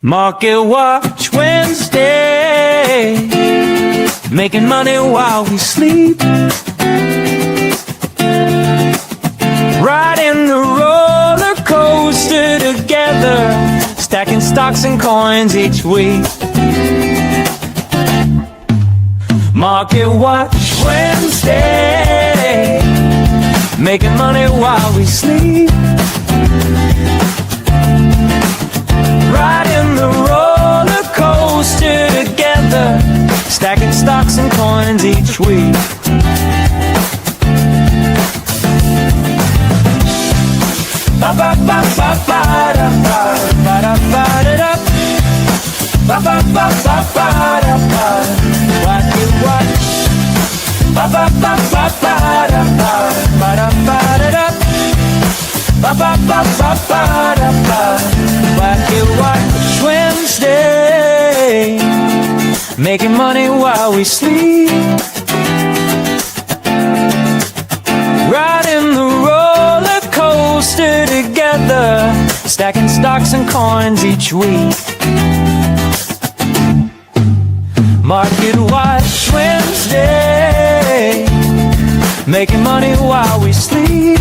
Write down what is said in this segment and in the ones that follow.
Market Watch Wednesday, making money while we sleep, riding the roller coaster together, stacking stocks and coins each week. Market Watch Wednesday, making money while we sleep, riding the roller coaster together, stacking stocks and coins each week. Ba ba ba ba ba da ba ba da ba da da. Ba ba ba ba ba da ba. Watch it watch. Ba ba ba ba ba da ba ba da ba da da. Ba ba ba ba ba da ba. Watch it watch Wednesday, making money while we sleep, riding the roller coaster together, stacking stocks and coins each week. Market Watch Wednesday, making money while we sleep,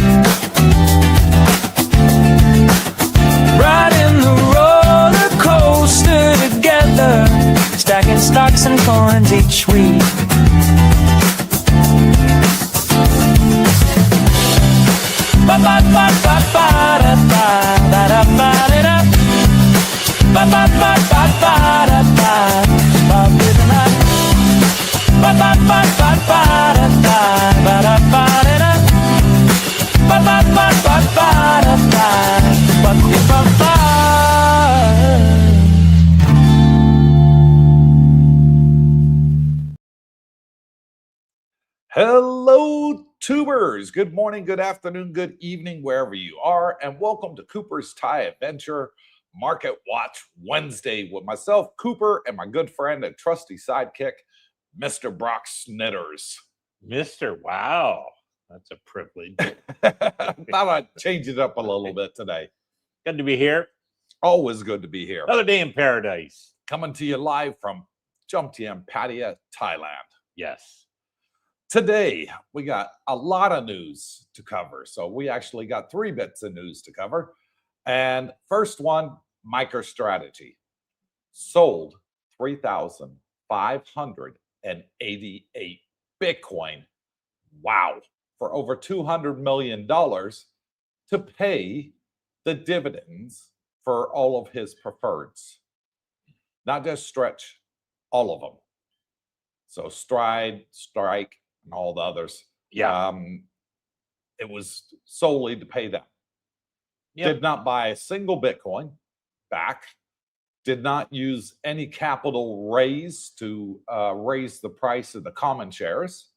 riding the roller coaster together, stacking stocks and coins each week. Ba ba ba ba ba da ba ba da ba da da. Ba ba ba ba ba da ba ba da da. Ba ba ba ba ba da ba ba da ba da da. Ba ba ba ba ba da ba ba ba ba. Hello, tubers. Good morning, good afternoon, good evening, wherever you are, and welcome to Cooper's Thai Adventure Market Watch Wednesday with myself, Cooper, and my good friend and trusty sidekick, Mr. Brock Snitters. Wow, that's a privilege. Thought I'd change it up a little bit today. Good to be here. Always good to be here. Another day in paradise. Coming to you live from Coopersthaiadventure, Thailand. Yes. Today, we got a lot of news to cover. So we actually got 3 bits of news to cover. And first one, MicroStrategy sold 3,588 Bitcoin. Wow. For over $200 million to pay the dividends for all of his preferreds. Not just Stretch, all of them. So Stride, Strike, and all the others. Yeah. It was solely to pay them. Yep. Did not buy a single Bitcoin back. Did not use any capital raise to raise the price of the common shares.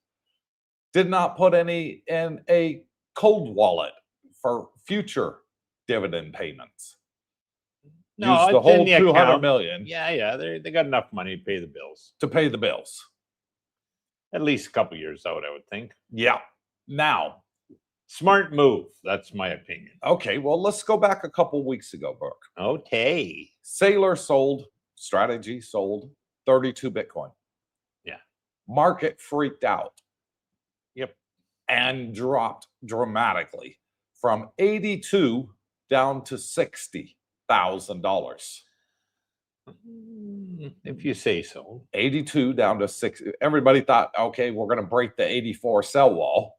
Did not put any in a cold wallet for future dividend payments. No, Used the it's in whole the 200 account. million Yeah. They got enough money to pay the bills. to pay the bills. At least a couple years out, I would think. Yeah. Now, Smart move. That's my opinion. okay, well, let's go back a couple weeks ago, Brooke. Okay. Sailor sold, Strategy sold 32 Bitcoin. Yeah. Market freaked out. Yep. And dropped dramatically from 82 down to $60,000. If you say so. 82 down to 60. Everybody thought, okay, we're going to break the 84 sell wall,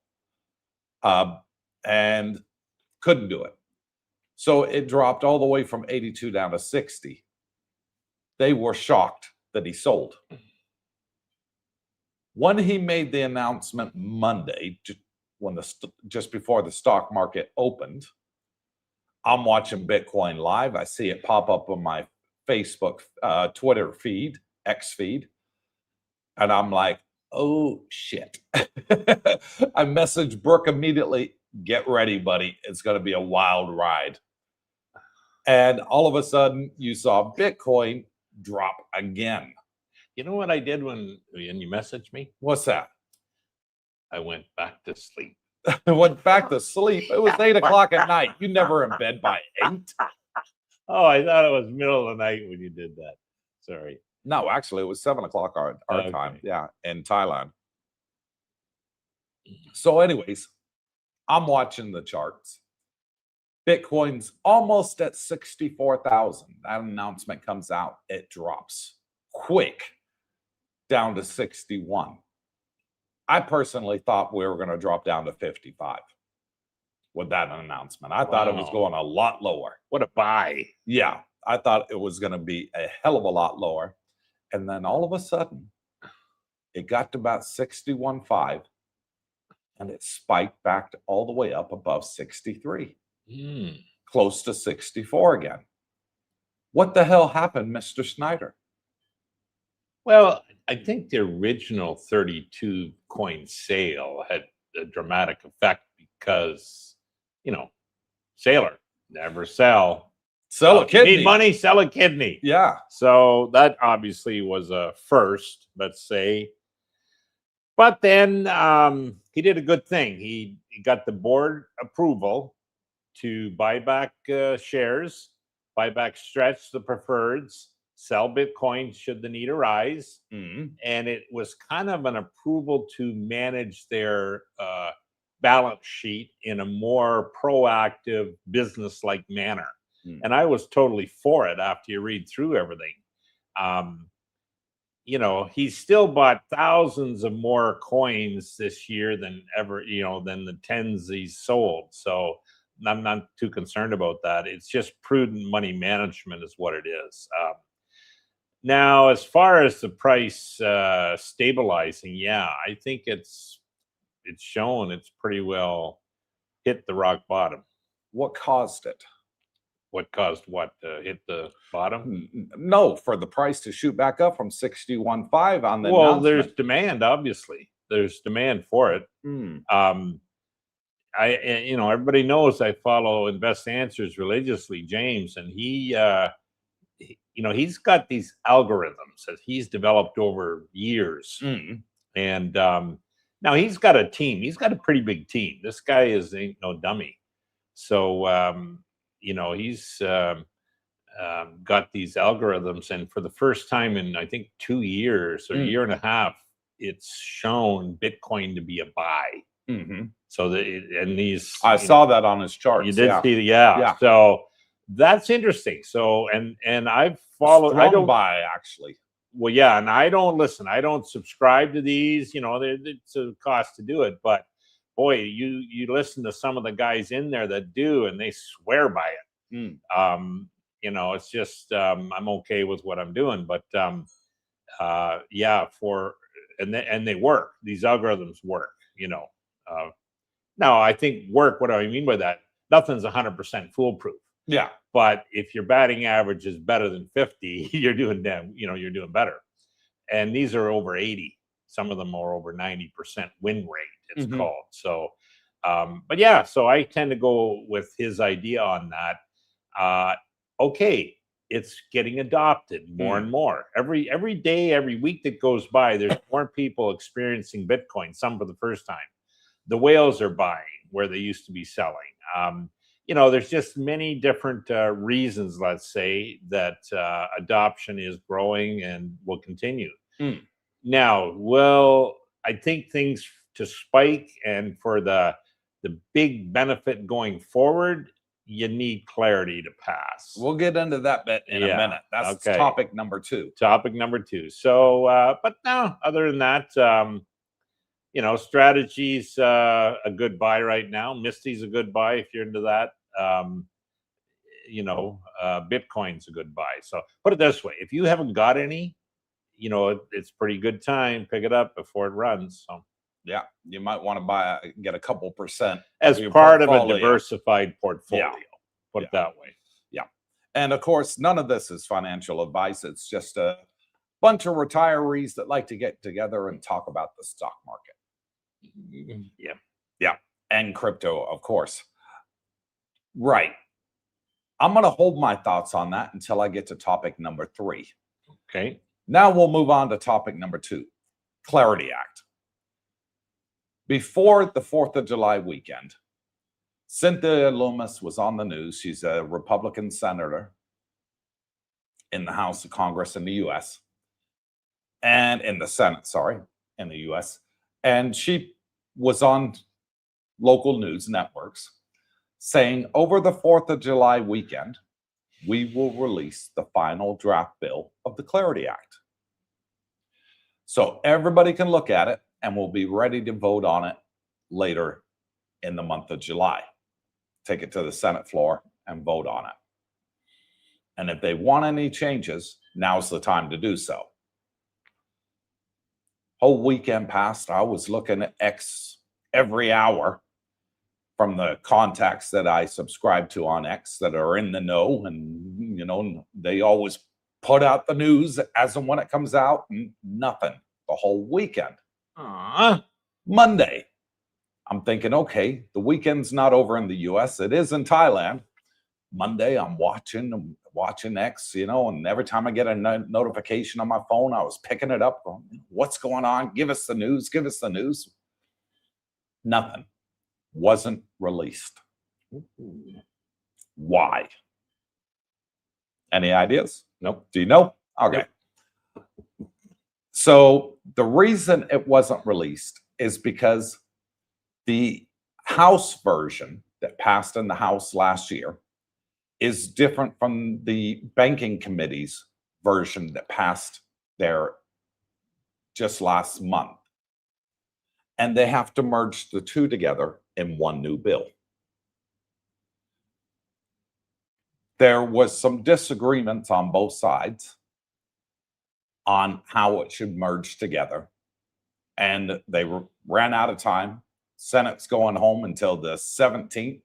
and couldn't do it. So it dropped all the way from 82 down to 60. They were shocked that he sold. When he made the announcement Monday, just before the stock market opened, I'm watching Bitcoin live. I see it pop up on my Facebook, Twitter feed, X feed. And I'm like, oh, shit. I messaged Brooke immediately, get ready, buddy. It's going to be a wild ride. And all of a sudden, you saw Bitcoin drop again. You know what I did when you messaged me? What's that? I went back to sleep. I went back to sleep. It was 8 o'clock at night. You never in bed by 8. Oh, I thought it was middle of the night when you did that. Sorry. No, actually, it was 7 o'clock our time. Okay. Yeah, in Thailand. So, anyways, I'm watching the charts. Bitcoin's almost at 64,000. That announcement comes out, it drops quick down to 61. I personally thought we were going to drop down to 55 with that announcement. I thought it was Wow. going a lot lower. What a buy. Yeah, I thought it was going to be a hell of a lot lower. And then all of a sudden, it got to about 61.5 and it spiked back all the way up above 63, close to 64 again. What the hell happened, Mr. Snyder? Well, I think the original 32 coin sale had a dramatic effect because, you know, sailor, never sell. Sell a kidney. Need money, sell a kidney. Yeah. So that obviously was a first, let's say. But then he did a good thing. He got the board approval to buy back shares, buy back stretch the preferreds, sell Bitcoin should the need arise. And it was kind of an approval to manage their balance sheet in a more proactive business-like manner. And I was totally for it after you read through everything. You know, he's still bought thousands of more coins this year than ever, you know, than the tens he's sold. So I'm not too concerned about that. It's just prudent money management is what it is. Now, as far as the price stabilizing, yeah, I think it's shown it's pretty well hit the rock bottom. What caused it? What caused what to hit the bottom? No, for the price to shoot back up from 61.5 on the Well, announcement. there's demand, obviously. There's demand for it. You know, everybody knows I follow Invest Answers religiously, James, and he you know, he's got these algorithms that he's developed over years. And now he's got a team. He's got a pretty big team. This guy ain't no dummy. So, you know, he's got these algorithms. And for the first time in, I think, 2 years or a year and a half, it's shown Bitcoin to be a buy. So and these, I saw that on his charts. You did see the, yeah. So that's interesting. So, and I've followed, strong buy actually. Well, yeah, and I don't subscribe to these, you know, it's a cost to do it, but boy, you listen to some of the guys in there that do, and they swear by it. You know, it's just, I'm okay with what I'm doing, but yeah, and they work. These algorithms work, you know. Now I think what do I mean by that? Nothing's 100% foolproof. Yeah. But if your batting average is better than 50, you're doing you're doing better. And these are over 80. Some of them are over 90% win rate, it's called. So, but yeah, so I tend to go with his idea on that. Okay, it's getting adopted more and more. Every day, every week that goes by, there's more people experiencing Bitcoin, some for the first time. The whales are buying where they used to be selling. You know, there's just many different reasons, let's say, that adoption is growing and will continue. Now, well, I think things to spike and for the big benefit going forward, you need clarity to pass. We'll get into that bit in a minute. That's topic number 2. Topic number 2. So, but no, other than that, you know, strategy's a good buy right now. Misty's a good buy if you're into that. You know, Bitcoin's a good buy. So put it this way: if you haven't got any, you know, it's pretty good time. Pick it up before it runs. So yeah, you might want to get a couple percent as part of a diversified portfolio. Put it that way. Yeah, and of course, none of this is financial advice. It's just a bunch of retirees that like to get together and talk about the stock market. Yeah, and crypto, of course. Right. I'm going to hold my thoughts on that until I get to topic number 3. Okay. Now we'll move on to topic number 2, Clarity Act. Before the 4th of July weekend, Cynthia Lummis was on the news. She's a Republican senator in the House of Congress in the US and in the Senate, sorry, in the US. And she was on local news networks saying over the 4th of July weekend, we will release the final draft bill of the Clarity Act. So everybody can look at it and we'll be ready to vote on it later in the month of July. Take it to the Senate floor and vote on it. And if they want any changes, now's the time to do so. Whole weekend passed, I was looking at X every hour from the contacts that I subscribe to on X that are in the know. And, you know, they always put out the news as and when it comes out. Nothing the whole weekend. Monday, I'm thinking, okay, the weekend's not over in the US. It is in Thailand. Monday, I'm watching X, you know, and every time I get a notification on my phone, I was picking it up, going, what's going on? Give us the news, give us the news. Nothing. Wasn't released. Why? Any ideas? Nope. Do you know? Okay. Nope. So the reason it wasn't released is because the House version that passed in the House last year is different from the banking committee's version that passed there just last month. And they have to merge the two together in one new bill. There was some disagreements on both sides on how it should merge together. And they ran out of time. Senate's going home until the 17th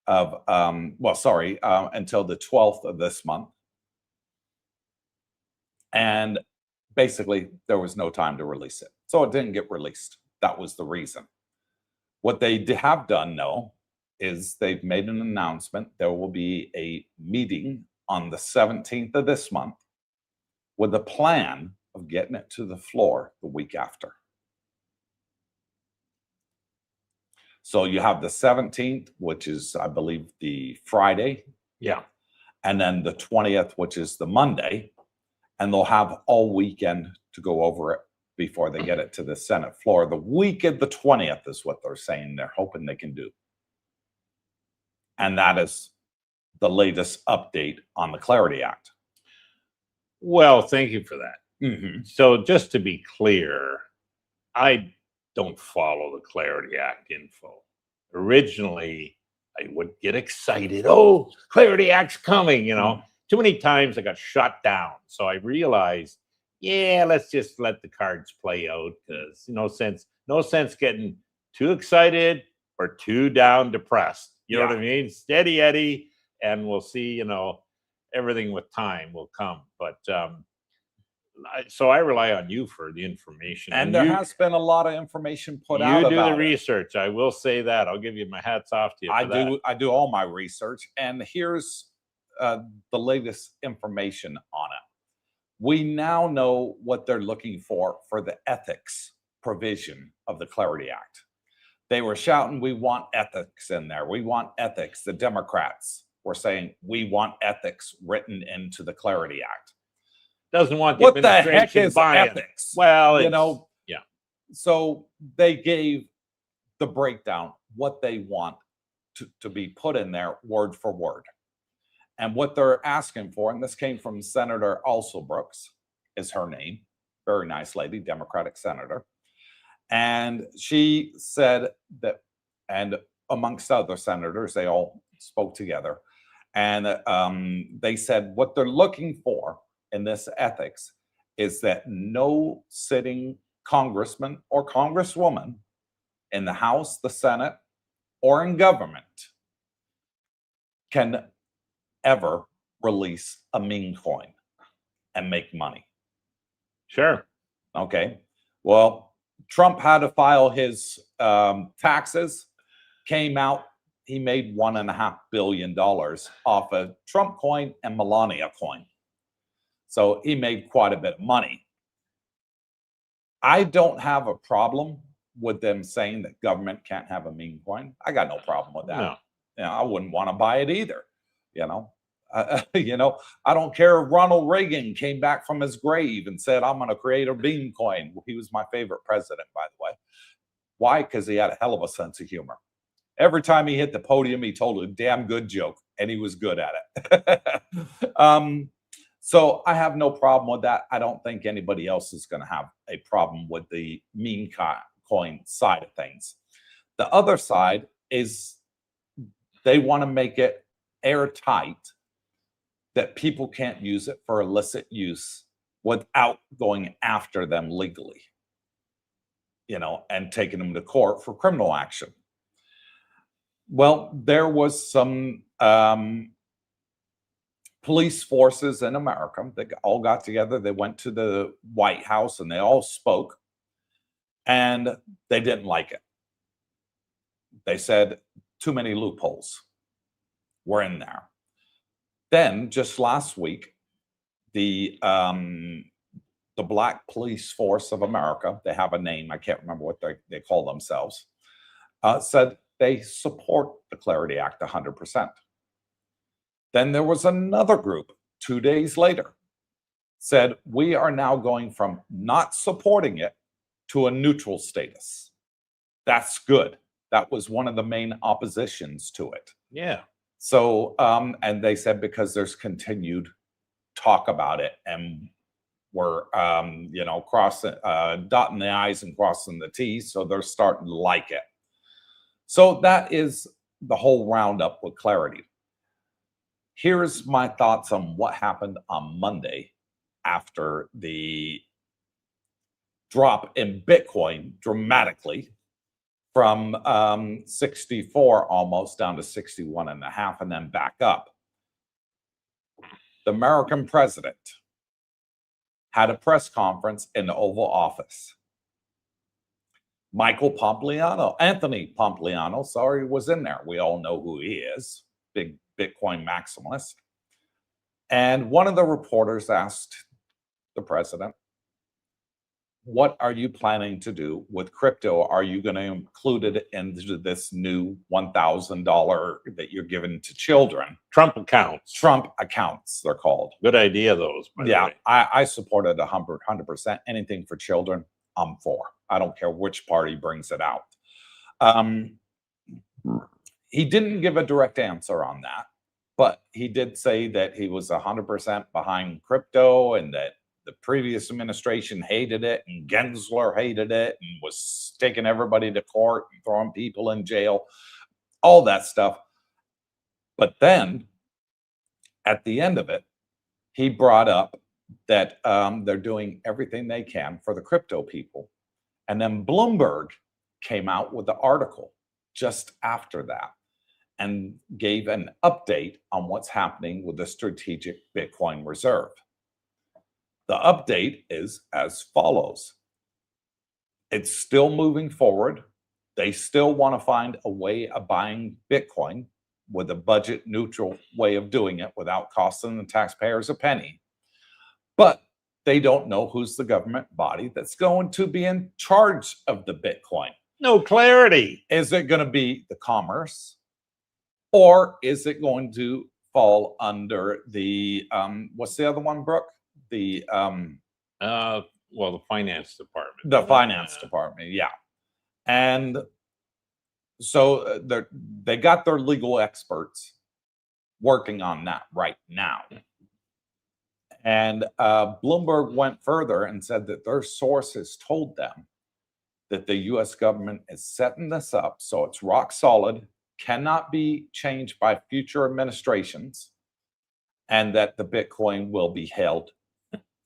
of, until the 12th of this month. And basically, there was no time to release it. So it didn't get released. That was the reason. What they have done, though, is they've made an announcement. There will be a meeting on the 17th of this month with a plan of getting it to the floor the week after. So you have the 17th, which is, I believe, the Friday. Yeah. And then the 20th, which is the Monday. And they'll have all weekend to go over it before they get it to the Senate floor. The week of the 20th is what they're saying they're hoping they can do. And that is the latest update on the Clarity Act. Well, thank you for that. Mm-hmm. So just to be clear, I don't follow the Clarity Act info. Originally, I would get excited. Oh, Clarity Act's coming, you know. Too many times I got shut down. So I realized, yeah, let's just let the cards play out, because no sense getting too excited or too down depressed. You know what I mean? Steady Eddie, and we'll see, you know, everything with time will come. But so I rely on you for the information. And there has been a lot of information put out You about do the it. research. I will say that. I'll give you my hats off to you for that. I do all my research. And here's the latest information on it. We now know what they're looking for the ethics provision of the Clarity Act. They were shouting, we want ethics in there. We want ethics. The Democrats were saying, we want ethics written into the Clarity Act. Doesn't want the what the heck administration is buying. ethics? Well, you know, yeah. So they gave the breakdown, what they want to be put in there word for word. And what they're asking for, and this came from Senator Brooks, is her name. Very nice lady, Democratic senator. And she said that, and amongst other senators, they all spoke together. And they said what they're looking for in this ethics is that no sitting congressman or congresswoman in the House, the Senate, or in government can ever release a meme coin and make money. Sure. Okay. Well, Trump had to file his taxes, came out, he made $1.5 billion off a Trump coin and Melania coin. So he made quite a bit of money. I don't have a problem with them saying that government can't have a meme coin. I got no problem with that. No. You know, I wouldn't want to buy it either. You know, You know, I don't care if Ronald Reagan came back from his grave and said, I'm going to create a bean coin. He was my favorite president, by the way. Why? Because he had a hell of a sense of humor. Every time he hit the podium, he told a damn good joke, and he was good at it. So I have no problem with that. I don't think anybody else is going to have a problem with the meme coin side of things. The other side is they want to make it airtight that people can't use it for illicit use without going after them legally, you know, and taking them to court for criminal action. Well, there was some police forces in America that all got together. They went to the White House and they all spoke, and they didn't like it. They said too many loopholes were in there. Then just last week, the Black Police Force of America, they have a name, I can't remember what they call themselves, said they support the Clarity Act 100%. Then there was another group 2 days later said, we are now going from not supporting it to a neutral status. That's good. That was one of the main oppositions to it. Yeah. So, and they said because there's continued talk about it, and we're, you know, dotting the I's and crossing the T's, so they're starting to like it. So that is the whole roundup with Clarity. Here's my thoughts on what happened on Monday after the drop in Bitcoin dramatically from 64 almost down to 61.5 and then back up. The American president had a press conference in the Oval Office. Anthony Pompliano, sorry, was in there. We all know who he is, big Bitcoin maximalist. And one of the reporters asked the president, what are you planning to do with crypto? Are you going to include it into this new $1,000 that you're giving to children? Trump accounts. Trump accounts, they're called. Good idea, those. By Yeah, the way. I support it 100%. Anything for children, I'm for. I don't care which party brings it out. He didn't give a direct answer on that, but he did say that he was 100% behind crypto and that the previous administration hated it and Gensler hated it and was taking everybody to court and throwing people in jail, all that stuff. But then at the end of it, he brought up that they're doing everything they can for the crypto people. And then Bloomberg came out with the article just after that and gave an update on what's happening with the strategic Bitcoin reserve. The update is as follows. It's still moving forward. They still want to find a way of buying Bitcoin with a budget neutral way of doing it without costing the taxpayers a penny. But they don't know who's the government body that's going to be in charge of the Bitcoin. No clarity. Is it going to be the commerce, or is it going to fall under the, what's the other one, Brooke? The well, the finance department. The finance department, yeah. And so they got their legal experts working on that right now. And Bloomberg went further and said that their sources told them that the US government is setting this up so it's rock solid, cannot be changed by future administrations, and that the Bitcoin will be held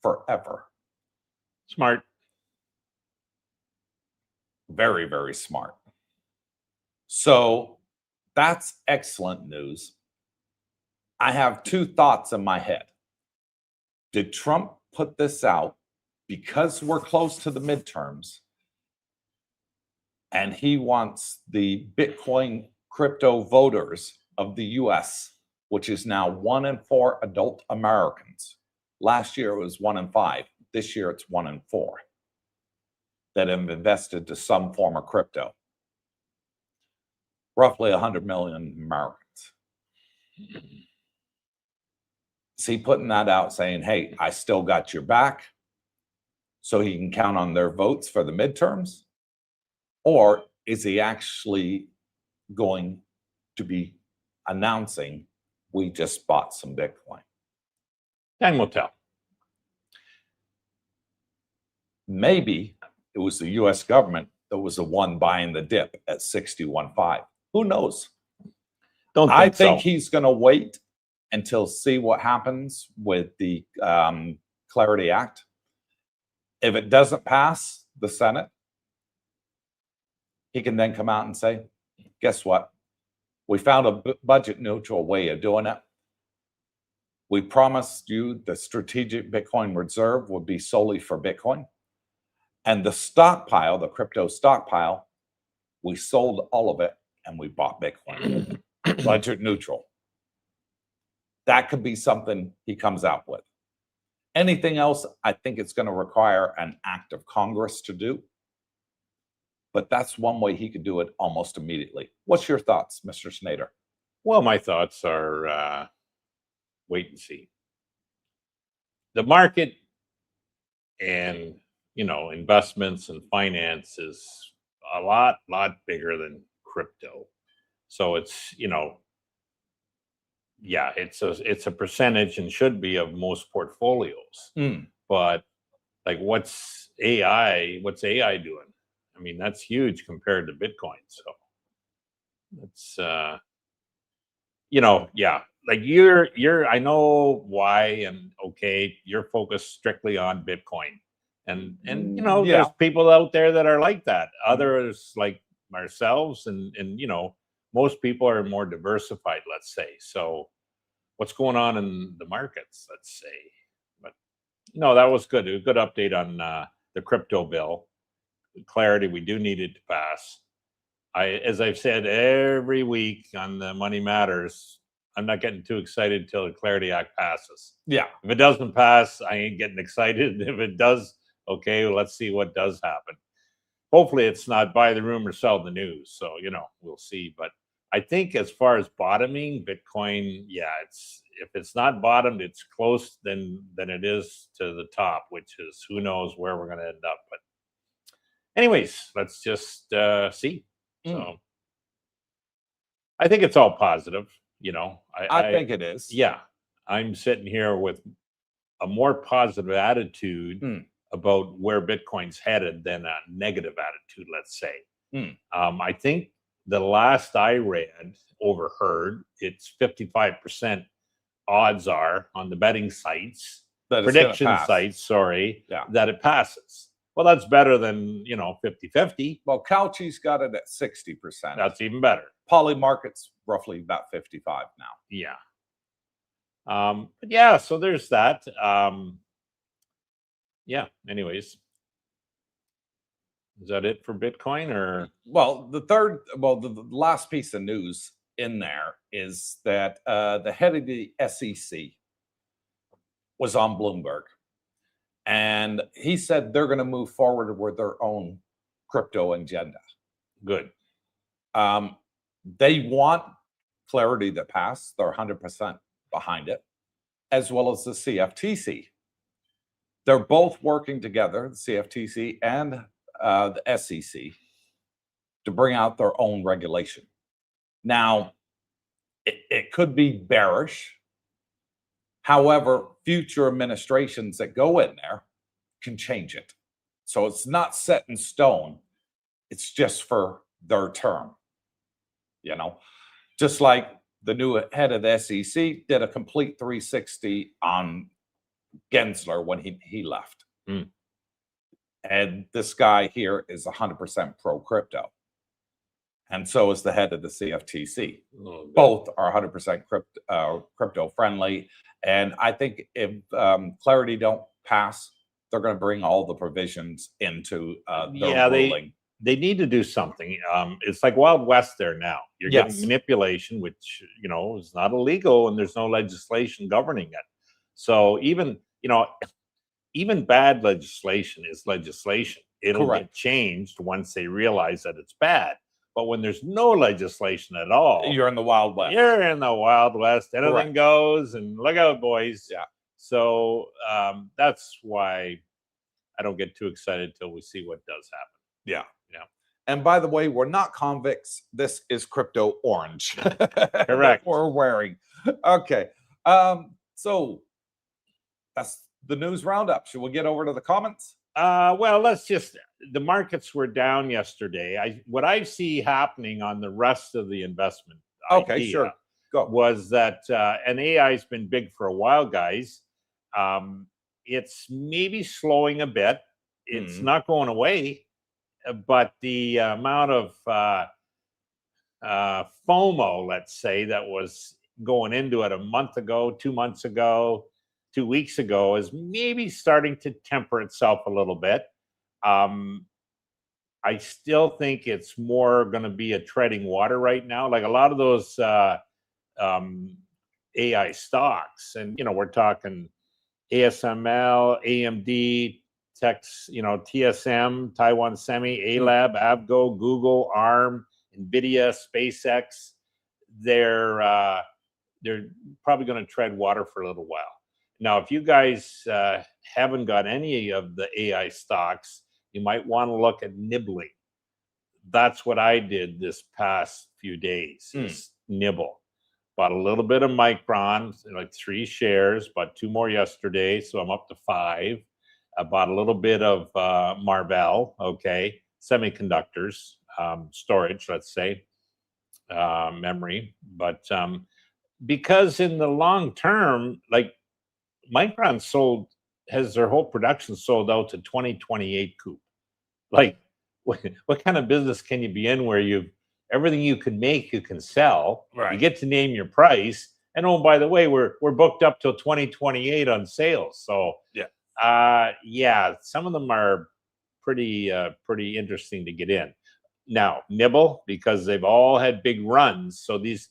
forever. Smart. Very, very smart. So that's excellent news. I have two thoughts in my head. Did Trump put this out because we're close to the midterms and he wants the Bitcoin crypto voters of the US, which is now 1 in 4 adult Americans? Last year it was 1 in 5. This year it's 1 in 4 that have invested to some form of crypto. Roughly 100 million Americans. Is he putting that out saying, hey, I still got your back, so he can count on their votes for the midterms? Or is he actually going to be announcing, we just bought some Bitcoin? Time will tell. Maybe it was the US government that was the one buying the dip at 61.5. Who knows? I think he's going to wait until see what happens with the Clarity Act. If it doesn't pass the Senate, he can then come out and say, guess what? We found a budget neutral way of doing it. We promised you the strategic Bitcoin reserve would be solely for Bitcoin. And the stockpile, the crypto stockpile, we sold all of it and we bought Bitcoin. Budget neutral. That could be something he comes out with. Anything else, I think it's going to require an act of Congress to do. But that's one way he could do it almost immediately. What's your thoughts, Mr. Snyder? Well, my thoughts are wait and see. The market and, investments and finance is a lot bigger than crypto. So it's, yeah, it's a percentage and should be of most portfolios. But like, what's AI doing? I mean, that's huge compared to Bitcoin. So it's, yeah, like I know why, and okay, you're focused strictly on Bitcoin. And there's people out there that are like that. Others like ourselves and most people are more diversified, let's say. So what's going on in the markets, let's say. But no, that was good. A good update on the crypto bill. Clarity, we do need it to pass. As I've said every week on the Money Matters, I'm not getting too excited until the Clarity Act passes. Yeah. If it doesn't pass, I ain't getting excited. If it does, okay, well, let's see what does happen. Hopefully it's not buy the rumor, sell the news. So, we'll see. But I think as far as bottoming Bitcoin, yeah, if it's not bottomed, it's close than it is to the top, which is who knows where we're going to end up. But anyways, let's just see. So I think it's all positive. I think it is. Yeah. I'm sitting here with a more positive attitude about where Bitcoin's headed than a negative attitude, let's say. I think the last I overheard, it's 55% odds are on the betting sites, prediction sites, that it passes. Well, that's better than, 50-50. Well, Couchy's got it at 60%. That's even better. Polymarket's roughly about 55 now. Yeah. But yeah, so there's that. Yeah, anyways. Is that it for Bitcoin or? Well, the last piece of news in there is that the head of the SEC was on Bloomberg. And he said they're going to move forward with their own crypto agenda. Good. They want Clarity to pass. They're 100% behind it, as well as the CFTC. They're both working together, the CFTC and the SEC, to bring out their own regulation. Now, it could be bearish. However, future administrations that go in there can change it. So it's not set in stone. It's just for their term. Just like the new head of the SEC did a complete 360 on Gensler when he left. And this guy here is 100% pro crypto. And so is the head of the CFTC. Both are 100% crypto friendly. And I think if Clarity don't pass, they're going to bring all the provisions into their ruling. They need to do something. It's like Wild West there now. You're getting manipulation, which, is not illegal, and there's no legislation governing it. So even bad legislation is legislation. It'll get changed once they realize that it's bad. But when there's no legislation at all, You're in the Wild West. You're in the Wild West. Anything Correct. goes, and look out, boys. Yeah. So that's why I don't get too excited till we see what does happen. Yeah. Yeah. And by the way, we're not convicts. This is crypto orange. Correct. We're wearing. Okay. So that's the news roundup. Should we get over to the comments? Well, the markets were down yesterday. What I see happening on the rest of the investment Okay, sure. Go. was that, and AI has been big for a while, guys. It's maybe slowing a bit. It's not going away, but the amount of FOMO, let's say, that was going into it a month ago, 2 months ago, 2 weeks ago, is maybe starting to temper itself a little bit. I still think it's more going to be a treading water right now. Like a lot of those AI stocks, and we're talking ASML, AMD, TSM, Taiwan Semi, ALab, Avgo, Google, ARM, NVIDIA, SpaceX. They're probably going to tread water for a little while. Now, if you guys haven't got any of the AI stocks, you might want to look at nibbling. That's what I did this past few days, is nibble. Bought a little bit of Micron, like 3 shares, bought 2 more yesterday, so I'm up to 5. I bought a little bit of Marvell, semiconductors, storage, let's say, memory. But because in the long term, like Micron has their whole production sold out to 2028, Coop. Like, what kind of business can you be in where everything you can make, you can sell. Right. You get to name your price. And oh, by the way, we're booked up till 2028 on sales. So some of them are pretty interesting to get in. Now, nibble, because they've all had big runs. So this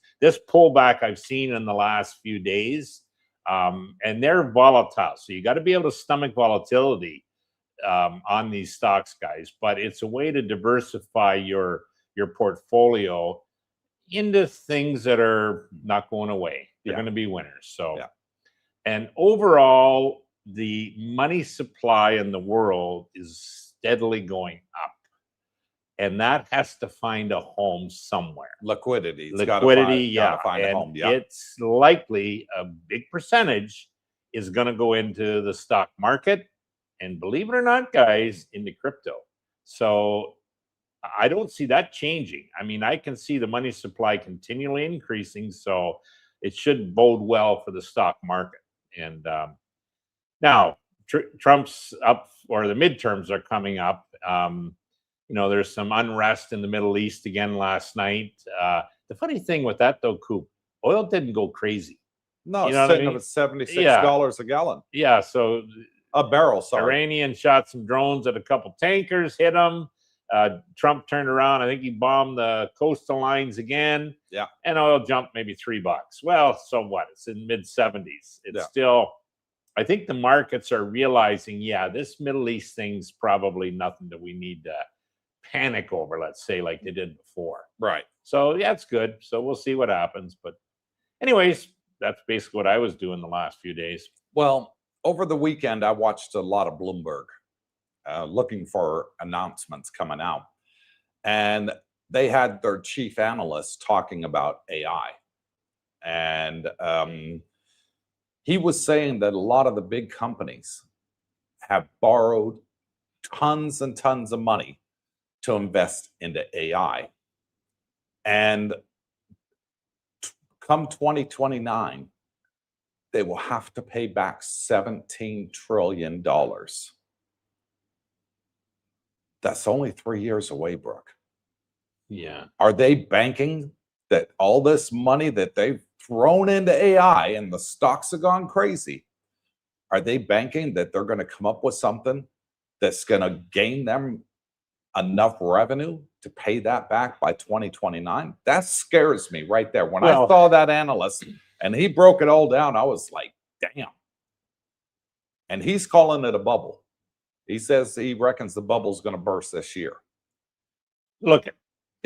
pullback I've seen in the last few days, and they're volatile. So you got to be able to stomach volatility on these stocks, guys. But it's a way to diversify your portfolio into things that are not going away. They're going to be winners. So, and overall, the money supply in the world is steadily going up. And that has to find a home somewhere. Liquidity. Gotta find a home. Yeah. It's likely a big percentage is going to go into the stock market. And believe it or not, guys, into crypto. So I don't see that changing. I mean, I can see the money supply continually increasing. So it should bode well for the stock market. And now Trump's up, or the midterms are coming up. There's some unrest in the Middle East again last night. The funny thing with that, though, Coop, oil didn't go crazy. No, it's sitting at $76 a gallon. Yeah, so a barrel. Sorry, Iranian shot some drones at a couple tankers, hit them. Trump turned around. I think he bombed the coastal lines again. Yeah, and oil jumped maybe $3. Well, so what? It's in mid-70s. It's still. I think the markets are realizing, this Middle East thing's probably nothing that we need to panic over, let's say, like they did before. Right. So it's good. So we'll see what happens. But anyways, that's basically what I was doing the last few days. Well, over the weekend, I watched a lot of Bloomberg, looking for announcements coming out. And they had their chief analyst talking about AI. And he was saying that a lot of the big companies have borrowed tons and tons of money to invest into AI. And come 2029, they will have to pay back $17 trillion. That's only 3 years away, Brooke. Yeah. Are they banking that all this money that they've thrown into AI and the stocks have gone crazy? Are they banking that they're going to come up with something that's going to gain them enough revenue to pay that back by 2029? That scares me right there. When I saw that analyst and he broke it all down, I was like, damn. And he's calling it a bubble. He says he reckons the bubble's going to burst this year. Look,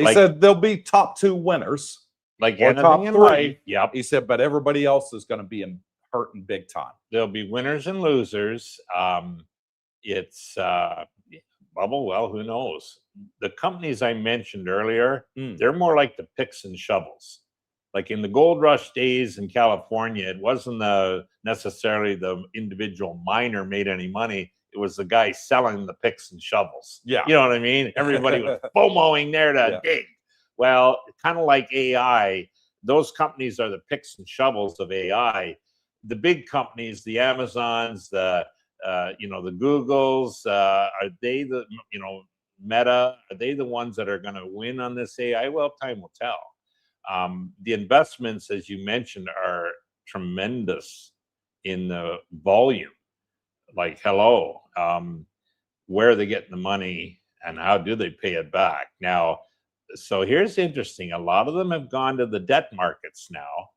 He said there'll be top 2 winners. Like or top anything in 3. life. Yep. He said, but everybody else is going to be hurting big time. There'll be winners and losers. It's bubble. Well, who knows? The companies I mentioned earlier, they're more like the picks and shovels. Like in the gold rush days in California, it wasn't necessarily the individual miner made any money. It was the guy selling the picks and shovels. Yeah. You know what I mean? Everybody was FOMOing there to dig. Well, kind of like AI, those companies are the picks and shovels of AI. The big companies, the Amazons, the Googles, are they the, Meta, are they the ones that are going to win on this AI? Well, time will tell. The investments, as you mentioned, are tremendous in the volume. Like, hello, where are they getting the money and how do they pay it back? Now, so here's interesting. A lot of them have gone to the debt markets now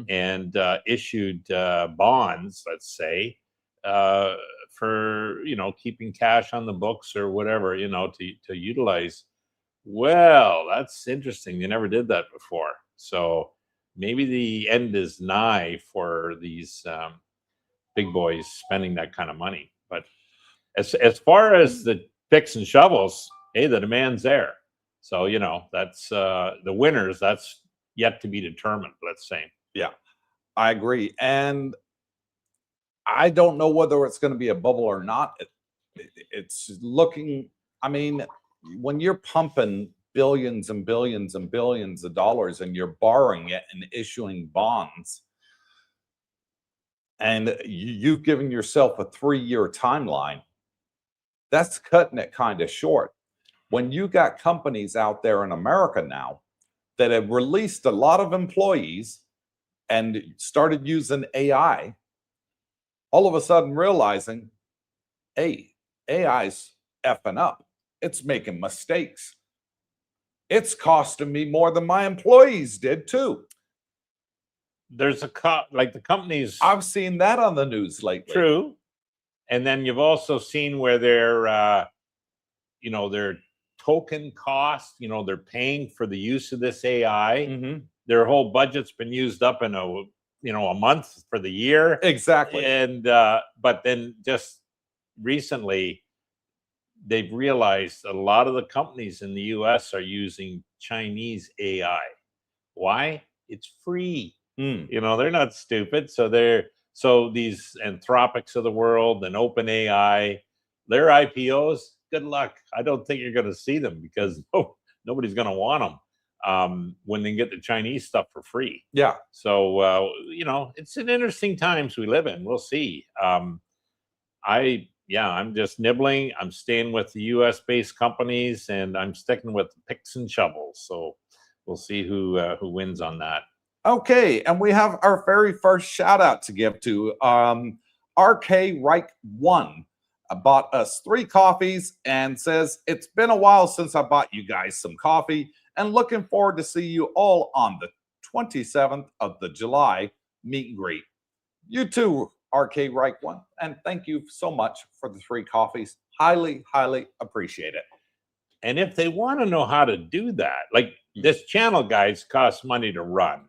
and issued bonds, let's say, for, keeping cash on the books or whatever, to utilize. Well, that's interesting. They never did that before. So maybe the end is nigh for these big boys spending that kind of money. But as far as the picks and shovels, hey, the demand's there. So, that's the winners. That's yet to be determined, let's say. Yeah, I agree. And I don't know whether it's going to be a bubble or not. It's looking, when you're pumping billions and billions and billions of dollars and you're borrowing it and issuing bonds, and you've given yourself a 3-year timeline, that's cutting it kind of short. When you got companies out there in America now that have released a lot of employees and started using AI, all of a sudden realizing, hey, AI's effing up. It's making mistakes. It's costing me more than my employees did too. There's like the companies. I've seen that on the news lately. True. And then you've also seen where their token cost, they're paying for the use of this AI. Their whole budget's been used up in a month for the year. Exactly. And but then just recently, they've realized a lot of the companies in the US are using Chinese AI. Why? It's free. They're not stupid. So these Anthropics of the world and OpenAI, their IPOs, good luck. I don't think you're going to see them because nobody's going to want them when they get the Chinese stuff for free. Yeah. So, it's an interesting times we live in. We'll see. I'm just nibbling. I'm staying with the US-based companies and I'm sticking with the picks and shovels. So we'll see who wins on that. Okay, and we have our very first shout out to give to RK Reich 1. Bought us 3 coffees and says, it's been a while since I bought you guys some coffee and looking forward to see you all on the 27th of the July meet and greet. You too, RK Reich 1, and thank you so much for the 3 coffees. Highly, highly appreciate it. And if they want to know how to do that, like this channel, guys, costs money to run.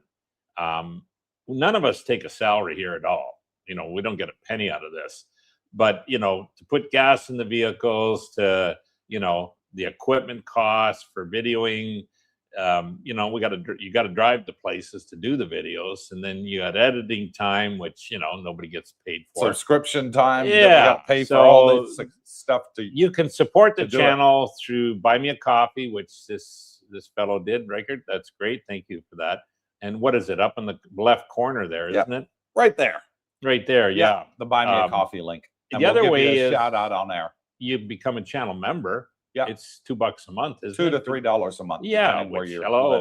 None of us take a salary here at all. We don't get a penny out of this. But, to put gas in the vehicles, to, the equipment costs for videoing, you got to drive to places to do the videos. And then you got editing time, which, nobody gets paid for. Subscription time. Yeah. You got to pay for all this stuff. You can support the channel through Buy Me a Coffee, which this fellow did, Rickard. That's great. Thank you for that. And what is it? Up in the left corner there, isn't it? Right there. Right there, yeah. The Buy Me a Coffee link. And the other way is shout out on there. You become a channel member. Yeah, it's $2 a month, isn't $2 it? to $3 a month. Yeah,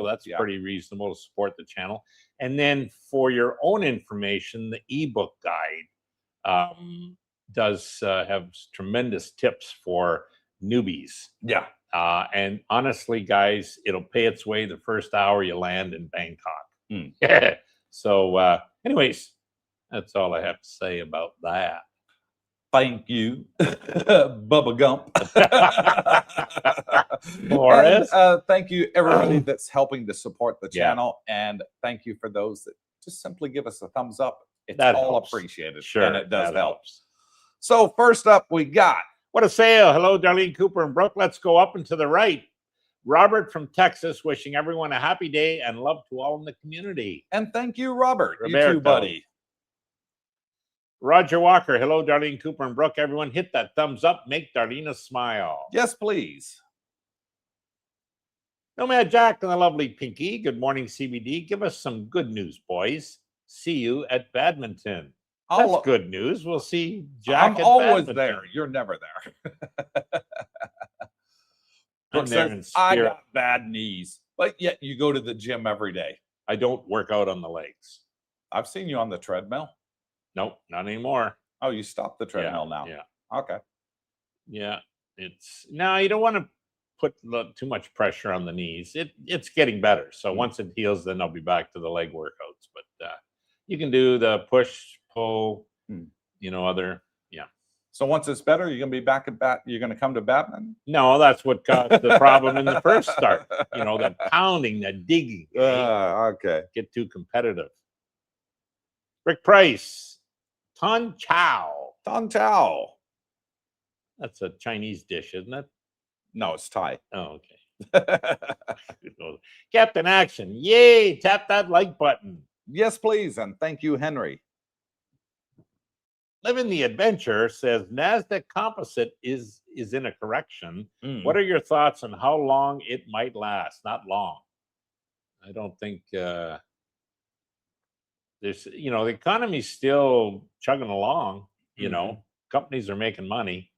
that's pretty reasonable to support the channel. And then for your own information, the ebook guide does have tremendous tips for newbies. Yeah. And honestly, guys, it'll pay its way the first hour you land in Bangkok. So anyways, that's all I have to say about that. Thank you, Bubba Gump. Boris. And thank you, everybody that's helping to support the Yeah. channel. And thank you for those that just simply give us a thumbs up. It's That all helps. appreciated. Sure, And it does that help. helps. So first up, we got What a sale. Hello, Darlene, Cooper, and Brooke. Let's go up and to the right. Robert from Texas, wishing everyone a happy day and love to all in the community. and thank you, Robert. You Roberto. too, buddy. Roger Walker. Hello, Darlene, Cooper, and Brooke. Everyone hit that thumbs up. Make Darlene smile. Yes, please. Nomad Jack and the lovely Pinky. Good morning, CBD. Give us some good news, boys. See you at badminton. That's good news. We'll see Jack I'm at always badminton. there. You're never there. I'm Brooke there in says, I spirit. got bad knees, but yet you go to the gym every day. I don't work out on the legs. I've seen you on the treadmill. Nope, not anymore. Oh, you stopped the treadmill now. Yeah. Okay. Yeah, it's now you don't want to put too much pressure on the knees. It's getting better. So once it heals, then I'll be back to the leg workouts. But you can do the push, pull, other. Yeah. So once it's better, you're gonna be back at bat. You're gonna come to badminton. No, that's what caused the problem in the first start. That pounding, that digging. Okay. Get too competitive. Rick Price, Ton Chow. Ton Chow. That's a Chinese dish, isn't it? No, it's Thai. Oh, okay. Captain Action, yay! Tap that like button. Yes, please, and thank you, Henry. Living the Adventure says Nasdaq Composite is in a correction. What are your thoughts on how long it might last? Not long. I don't think there's the economy's still chugging along. Companies are making money.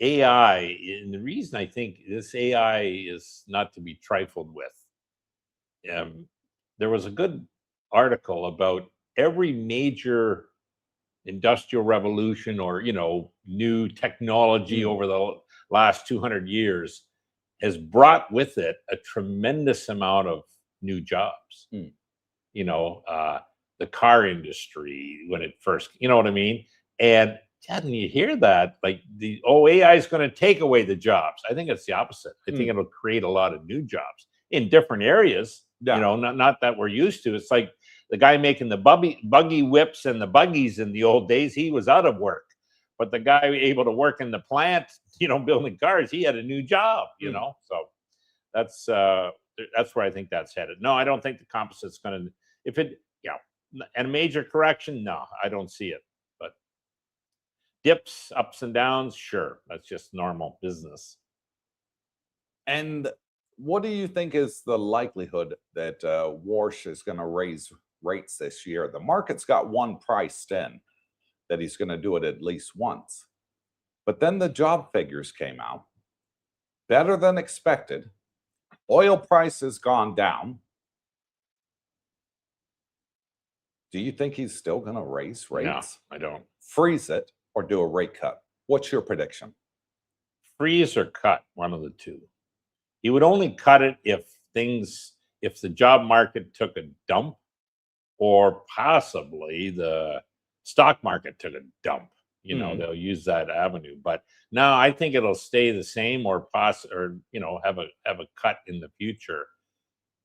AI, and the reason I think this AI is not to be trifled with. There was a good article about every major industrial revolution or new technology over the last 200 years has brought with it a tremendous amount of new jobs. The car industry when it first, you know what I mean? And you hear that like AI is going to take away the jobs. I think it's the opposite. I think it'll create a lot of new jobs in different areas. Not that we're used to. It's like the guy making the buggy whips and the buggies in the old days, he was out of work. But the guy able to work in the plant, building cars, he had a new job, So that's where I think that's headed. No, I don't think the composite's going to, and a major correction, no, I don't see it. But dips, ups and downs, sure, that's just normal business. And what do you think is the likelihood that Warsh is going to raise rates this year? The market's got one priced in that he's going to do it at least once. But then the job figures came out, better than expected. Oil price has gone down. Do you think he's still going to raise rates? No, I don't. Freeze it or do a rate cut? What's your prediction? Freeze or cut, one of the two. He would only cut it if the job market took a dump or possibly the stock market took a dump. They'll use that avenue. But no, I think it'll stay the same or have a cut in the future.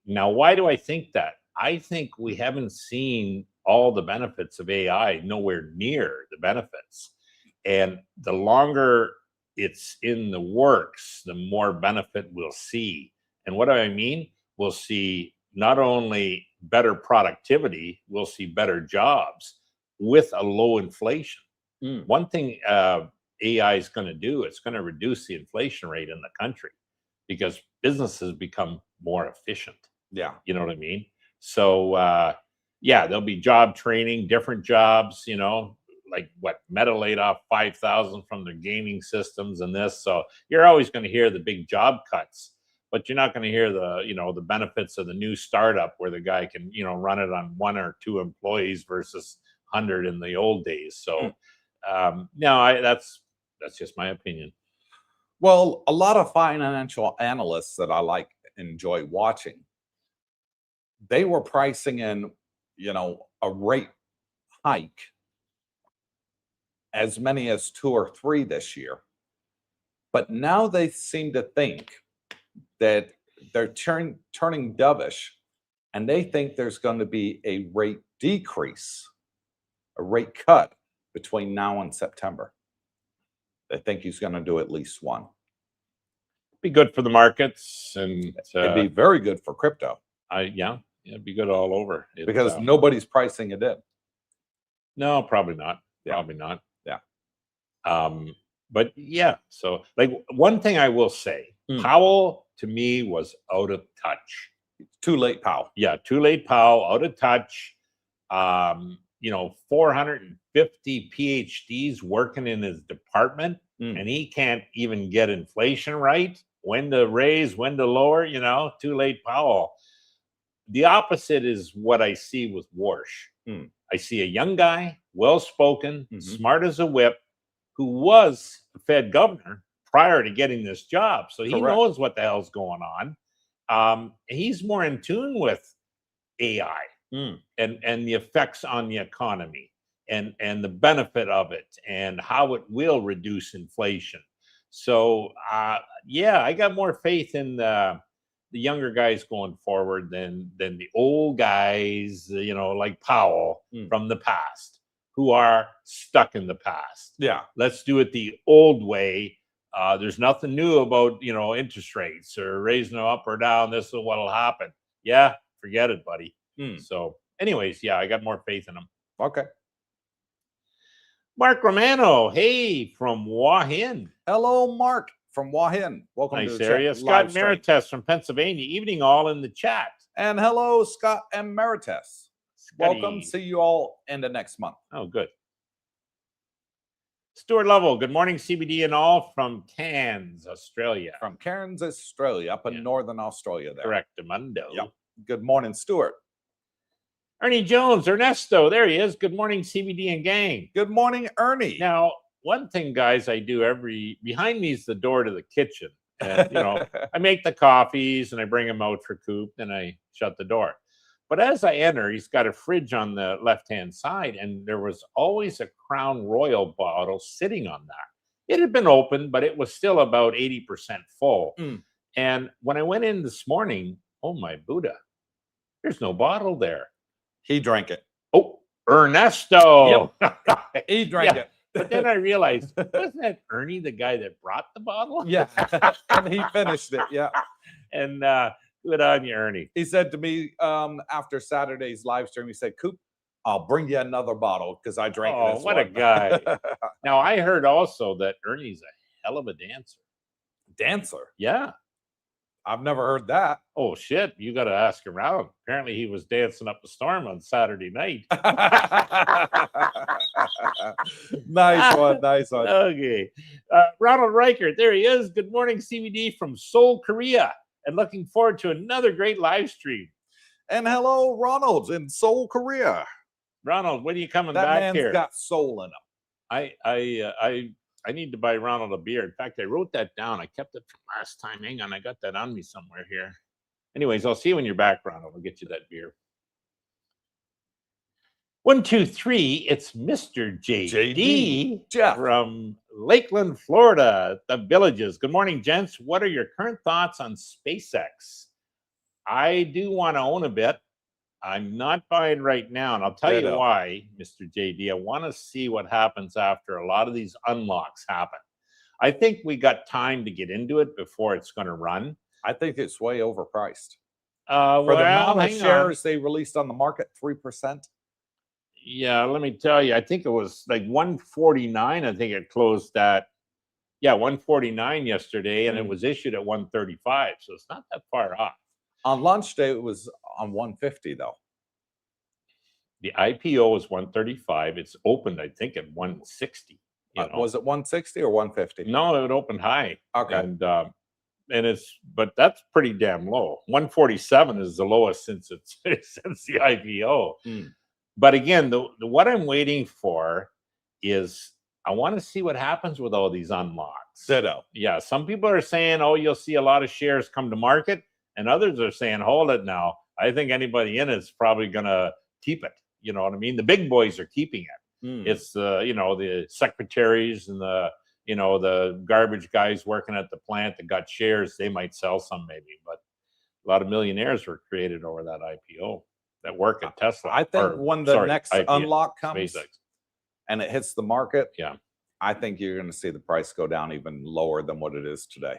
Now, why do I think that? I think we haven't seen all the benefits of AI, nowhere near the benefits. And the longer it's in the works, the more benefit we'll see. And what do I mean? We'll see not only better productivity, we'll see better jobs with a low inflation. One thing AI is going to do, it's going to reduce the inflation rate in the country because businesses become more efficient. Yeah. You know what I mean? So, there'll be job training, different jobs, like what Meta laid off 5,000 from their gaming systems and this. So you're always going to hear the big job cuts, but you're not going to hear the benefits of the new startup where the guy can, run it on 1 or 2 employees versus 100 in the old days. So no, that's just my opinion. Well, a lot of financial analysts that I enjoy watching, they were pricing in, a rate hike as many as 2 or 3 this year. But now they seem to think that they're turning dovish, and they think there's going to be a rate decrease, a rate cut between now and September. They think he's going to do at least one. Be good for the markets, and It'd be very good for crypto. Yeah, it'd be good all over. Because nobody's pricing it in. No, probably not. Yeah. Probably not. Yeah. But yeah, so like one thing I will say, Powell to me was out of touch. Too late, Powell. Yeah, too late, Powell, out of touch. 450 PhDs working in his department, and he can't even get inflation right. When to raise, when to lower, too late, Powell. The opposite is what I see with Warsh. I see a young guy, well-spoken, smart as a whip, who was the Fed governor prior to getting this job. So he knows what the hell's going on. He's more in tune with AI and the effects on the economy and the benefit of it and how it will reduce inflation. So, yeah, I got more faith in the younger guys going forward than the old guys, like Powell from the past, who are stuck in the past. Yeah. Let's do it the old way. There's nothing new about, interest rates or raising them up or down. This is what'll happen. Yeah, forget it, buddy. So anyways, yeah, I got more faith in them. Okay. Mark Romano, hey, from Wahin. Hello, Mark from Wahin. Welcome nice to area. Scott Merites from Pennsylvania. Evening all in the chat. And hello, Scott and Merites. Scotty. Welcome. See you all in the next month. Oh, good. Stuart Lovell, good morning, CBD and all from Cairns, Australia. From Cairns, Australia, up in northern Australia there. Correct, Amundo. Yep. Good morning, Stuart. Ernie Jones, Ernesto, there he is. Good morning, CBD and gang. Good morning, Ernie. Now, one thing, guys, I do behind me is the door to the kitchen. And, I make the coffees and I bring them out for Coop, and I shut the door. But as I enter, he's got a fridge on the left-hand side, and there was always a Crown Royal bottle sitting on that. It had been open, but it was still about 80% full. And when I went in this morning, oh my Buddha, there's no bottle there. He drank it. Oh, Ernesto. Yep. He drank it. But then I realized, wasn't that Ernie the guy that brought the bottle? Yeah. And he finished it. Yeah. And good on you, Ernie. He said to me after Saturday's live stream, he said, Coop, I'll bring you another bottle because I drank this what one. a guy. Now, I heard also that Ernie's a hell of a dancer. Dancer? Yeah. I've never heard that. Oh, shit. You got to ask around. Apparently, he was dancing up a storm on Saturday night. Nice one. Nice one. Okay. Ronald Reichert, there he is. Good morning, CBD from Seoul, Korea. And looking forward to another great live stream. And hello, Ronald in Seoul, Korea. Ronald, when are you coming that back here? That man's got soul in him. I need to buy Ronald a beer. In fact, I wrote that down. I kept it from last time. Hang on, I got that on me somewhere here. Anyways, I'll see you when you're back, Ronald. I'll get you that beer. 1, 2, 3. It's Mr. JD Jeff from Lakeland, Florida, the Villages. Good morning, gents. What are your current thoughts on SpaceX? I do want to own a bit. I'm not buying right now, and I'll tell you why, Mr. JD. I want to see what happens after a lot of these unlocks happen. I think we got time to get into it before it's going to run. I think it's way overpriced. For the amount of shares they released on the market, 3%. Yeah, let me tell you, I think it was like 149. I think it closed at, 149 yesterday, and it was issued at 135. So it's not that far off. On launch day, it was on 150, though. The IPO was 135. It's opened, I think, at 160. Was it 160 or 150? No, it opened high. Okay. But that's pretty damn low. 147 is the lowest since the IPO. But again, what I'm waiting for is I want to see what happens with all these unlocks. Ditto. Yeah, some people are saying, oh, you'll see a lot of shares come to market. And others are saying, hold it now. I think anybody in it is probably going to keep it. You know what I mean? The big boys are keeping it. It's the, you know, the secretaries and the, you know, the garbage guys working at the plant that got shares. They might sell some maybe, but a lot of millionaires were created over that IPO that work at Tesla. I think when the next IPO, unlock comes SpaceX. and it hits the market, Yeah. I think you're going to see the price go down even lower than what it is today.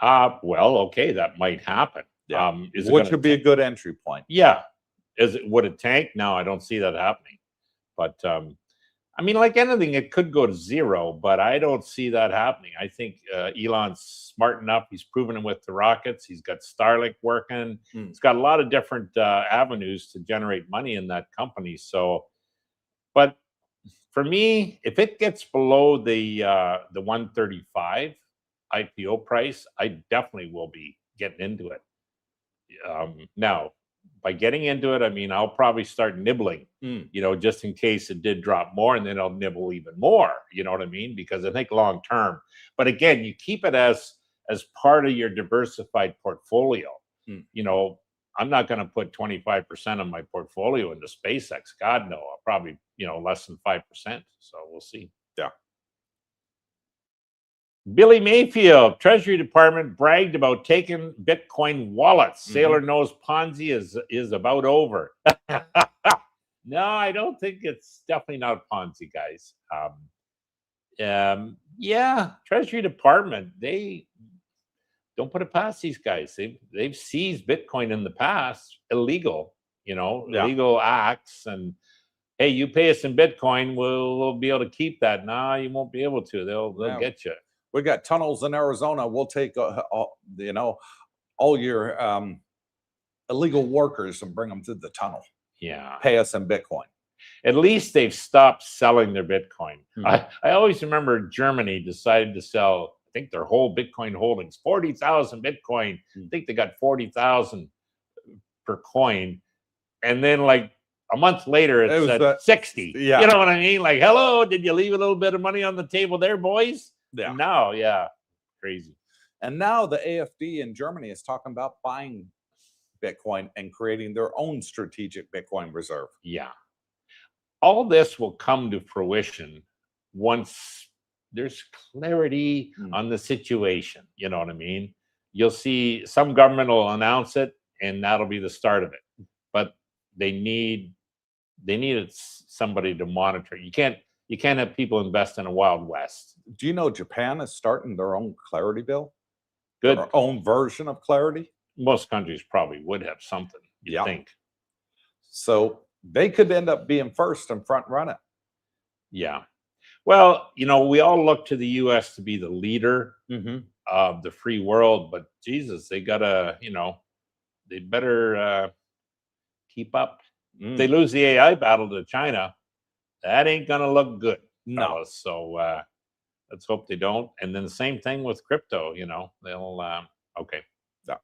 Well, okay, that might happen. Yeah. Is it Which gonna would be a good entry point. Yeah. Would it tank? No, I don't see that happening. But I mean, like anything, it could go to zero, but I don't see that happening. I think Elon's smart enough. He's proven it with the rockets. He's got Starlink working. He's got a lot of different avenues to generate money in that company. So, but for me, if it gets below the 135 IPO price, I definitely will be getting into it. Now, by getting into it, I mean, I'll probably start nibbling, you know, just in case it did drop more, and then I'll nibble even more, you know what I mean? Because I think long term, but again, you keep it as part of your diversified portfolio. You know, I'm not going to put 25% of my portfolio into SpaceX. God, no, I'll probably, you know, less than 5%. So we'll see. Yeah. Billy Mayfield, Treasury Department bragged about taking Bitcoin wallets. Sailor knows Ponzi is about over. No, I don't think it's definitely not a Ponzi, guys. Yeah, Treasury Department, they don't put it past these guys. They've seized Bitcoin in the past, illegal, you know, illegal acts, and hey, you pay us in Bitcoin, we'll be able to keep that. Nah, you won't be able to. They'll get you. We got tunnels in Arizona. We'll take, you know, all your illegal workers and bring them through the tunnel. Yeah. Pay us in Bitcoin. At least they've stopped selling their Bitcoin. I always remember Germany decided to sell, I think, their whole Bitcoin holdings, 40,000 Bitcoin. I think they got 40,000 per coin. And then like a month later, it's at 60. Yeah. You know what I mean? Like, hello, did you leave a little bit of money on the table there, boys? Yeah. No, yeah. Crazy. And now the AfD in Germany is talking about buying Bitcoin and creating their own strategic Bitcoin reserve. Yeah. All this will come to fruition once there's clarity on the situation. You know what I mean? You'll see some government will announce it, and that'll be the start of it. But they needed somebody to monitor. You can't have people invest in a Wild West. Do you know Japan is starting their own Clarity bill? Good. Their own version of Clarity? Most countries probably would have something, you think. So they could end up being first and front running. Yeah. Well, you know, we all look to the U.S. to be the leader of the free world, but Jesus, they gotta, you know, they better keep up. If they lose the AI battle to China, that ain't gonna look good. No. Fellas. So let's hope they don't. And then the same thing with crypto, you know, they'll okay. Yeah.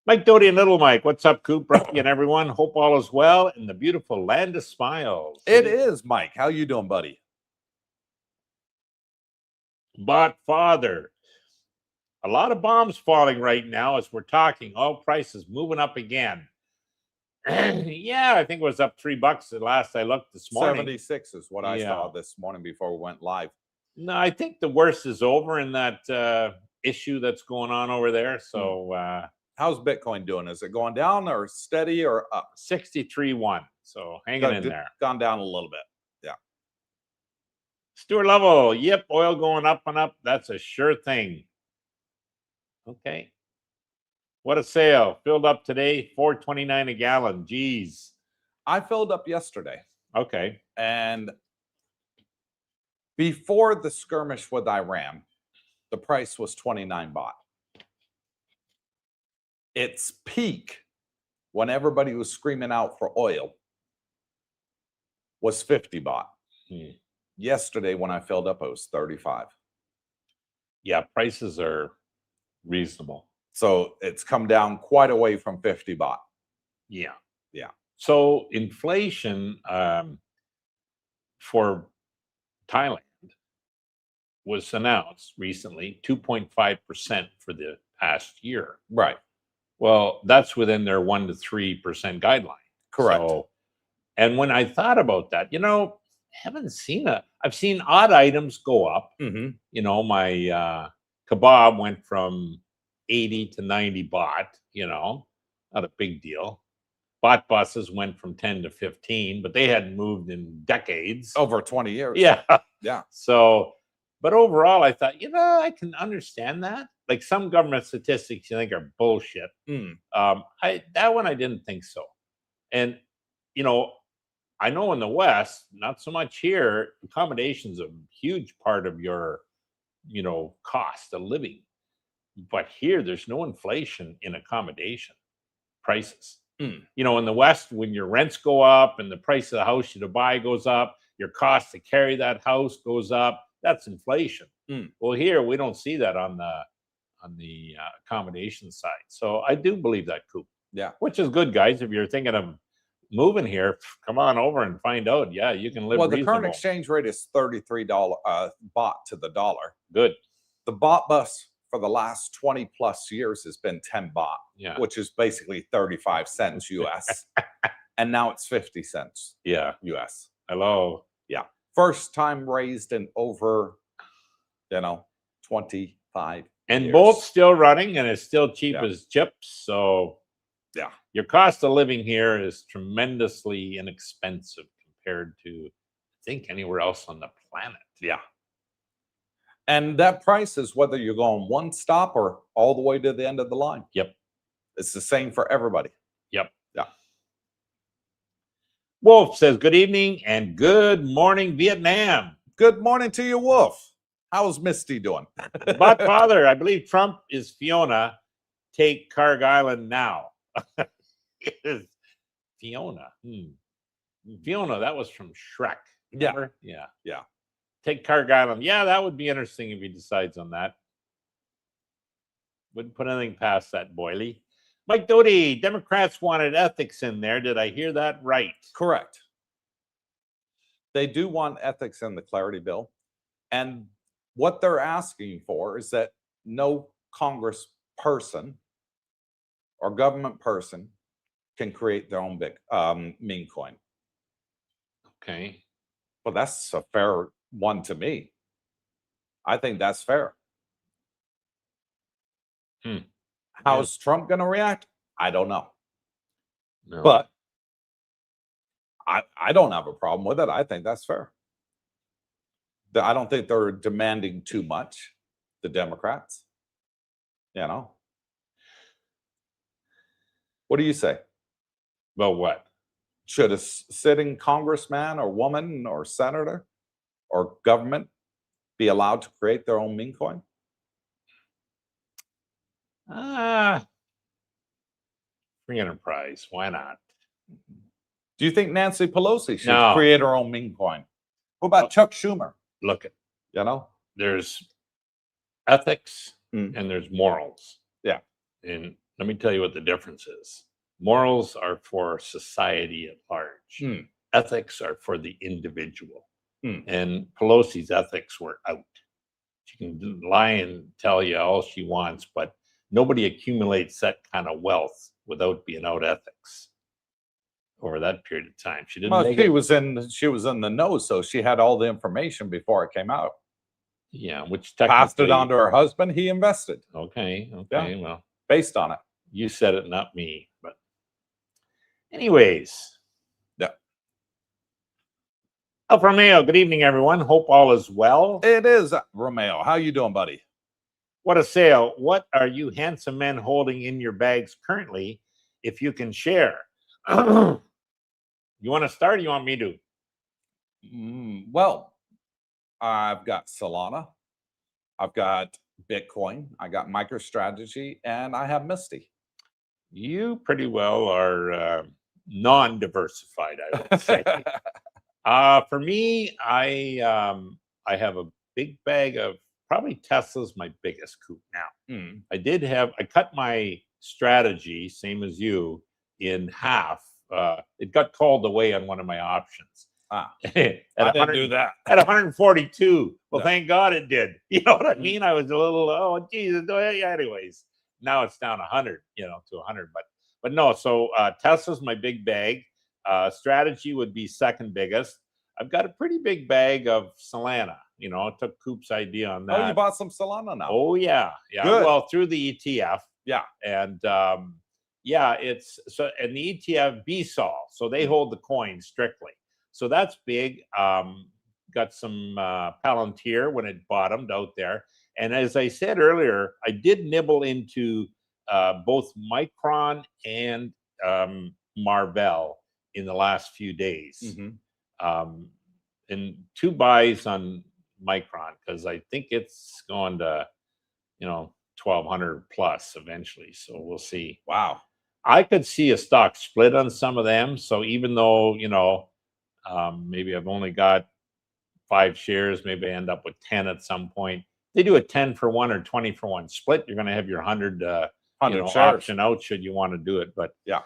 Mike Doty and Little Mike, what's up, Coop, Rocky, and everyone? Hope all is well in the beautiful land of smiles. It is, Mike. How you doing, buddy? But Father, a lot of bombs falling right now as we're talking. Oil prices moving up again. Yeah, I think it was up $3 the last I looked this morning. 76 is what I saw this morning before we went live. No, I think the worst is over in that issue that's going on over there. So how's Bitcoin doing? Is it going down or steady or up? 63.1. So hanging in there. Gone down a little bit. Yeah. Stuart Level. Yep, oil going up and up. That's a sure thing. Okay. What a sale. Filled up today, $4.29 a gallon. Geez. I filled up yesterday. Okay. And before the skirmish with Iran, the price was 29 baht. Its peak, when everybody was screaming out for oil, was 50 baht. Yesterday, when I filled up, it was 35. Yeah, prices are reasonable. So it's come down quite away from 50 baht. Yeah. Yeah. So inflation for Thailand was announced recently, 2.5% for the past year. Right. Well, that's within their 1 to 3% guideline. Correct. So, And when I thought about that, I've seen odd items go up. Mm-hmm. My kebab went from 80 to 90 baht, not a big deal. Bot buses went from 10 to 15, but they hadn't moved in decades. Over 20 years. Yeah. Yeah. So, but overall, I thought, I can understand that. Like some government statistics you think are bullshit. That one I didn't think so. And, I know in the West, not so much here, accommodation's a huge part of your, cost of living. But here, there's no inflation in accommodation prices. In the West, when your rents go up and the price of the house you to buy goes up, your cost to carry that house goes up. That's inflation. Well, here we don't see that on the accommodation side. So I do believe that, Coop. Yeah, which is good, guys. If you're thinking of moving here, come on over and find out. Yeah, you can live. Well, the reasonable. current exchange rate is $33 baht to the dollar. Good. The baht bus for the last 20 plus years has been 10 baht, which is basically 35 cents US. And now it's 50 cents US. Hello. Yeah. First time raised in over, 25 and years. both still running, and it's still cheap as chips. So yeah, your cost of living here is tremendously inexpensive compared to, I think, anywhere else on the planet. Yeah. And that price is whether you're going one stop or all the way to the end of the line. Yep. It's the same for everybody. Yep. Yeah. Wolf says, good evening and good morning, Vietnam. Good morning to you, Wolf. How's Misty doing? But Father, I believe Trump is Fiona. Take Carg Island now. Fiona. Fiona, that was from Shrek. Remember? Yeah. Yeah. Take Carg Island. Yeah, that would be interesting if he decides on that. Wouldn't put anything past that, Boily. Mike Doty, Democrats wanted ethics in there. Did I hear that right? Correct. They do want ethics in the Clarity Bill. And what they're asking for is that no Congress person or government person can create their own big meme coin. Okay. Well, that's a fair one to me. I think that's fair. How's Trump going to react? I don't know. No. But I don't have a problem with it. I think that's fair. I don't think they're demanding too much, the Democrats. What do you say? Well, what? Should a sitting congressman or woman or senator or government be allowed to create their own meme coin? Free enterprise. Why not? Do you think Nancy Pelosi should create her own meme coin? What about Chuck Schumer? Look, there's ethics and there's morals. Yeah. And let me tell you what the difference is. Morals are for society at large. Ethics are for the individual. And Pelosi's ethics were out. She can lie and tell you all she wants, but nobody accumulates that kind of wealth without being out ethics over that period of time. She didn't. Well, she was in the know, so she had all the information before it came out. Yeah, which passed it on to her husband. He invested. Okay. Yeah. Well, based on it. You said it, not me. But anyways. Yeah. Alpha Romeo, good evening, everyone. Hope all is well. It is, Romeo. How you doing, buddy? What a sale. What are you handsome men holding in your bags currently, if you can share? You want to start or you want me to? Well, I've got Solana. I've got Bitcoin. I got MicroStrategy, and I have Misty. You pretty well are non-diversified, I would say. For me, I have a big bag of probably Tesla's my biggest coup now. I cut my strategy, same as you, in half. It got called away on one of my options. I didn't do that. At 142. Well, thank God it did. You know what I mean? I was a little, oh, Jesus. Yeah, anyways, now it's down 100, to 100. But no, so Tesla's my big bag. Strategy would be second biggest. I've got a pretty big bag of Solana. You know, I took Coop's idea on that. Oh, you bought some Solana now? Oh yeah, yeah. Good. Well, through the ETF. Yeah. And yeah, it's so, and the ETF BSOL, so they hold the coin strictly. So that's big. Got some Palantir when it bottomed out there. And as I said earlier, I did nibble into both Micron and Marvell in the last few days. And 2 buys on Micron, because I think it's going to, you know, 1,200 plus eventually. So we'll see. Wow. I could see a stock split on some of them. So even though, you know, maybe I've only got 5 shares, maybe I end up with 10 at some point. They do a 10 for 1 or 20 for 1 split. You're going to have your 100 option out should you want to do it. But yeah.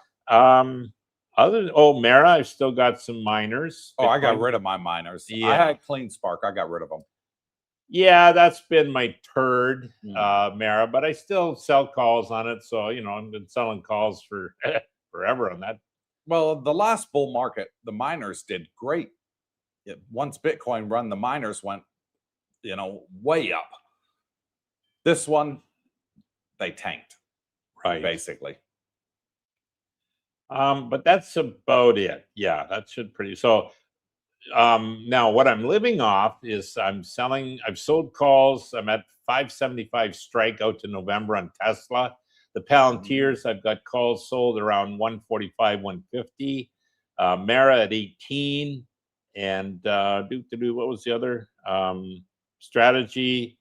Mara, I've still got some miners. Oh, Bitcoin. I got rid of my miners. Yeah. I had Clean Spark. I got rid of them. Yeah, that's been my turd, Mara, but I still sell calls on it. So, you know, I've been selling calls for forever on that. Well, the last bull market, the miners did great. Once Bitcoin run, the miners went, you know, way up. This one, they tanked, right? Basically. But that's about it. Yeah, that should pretty. So now what I'm living off is I've sold calls. I'm at 575 strike out to November on Tesla. The Palantirs, I've got calls sold around 145, 150. Mara at 18. And what was the other? Strategy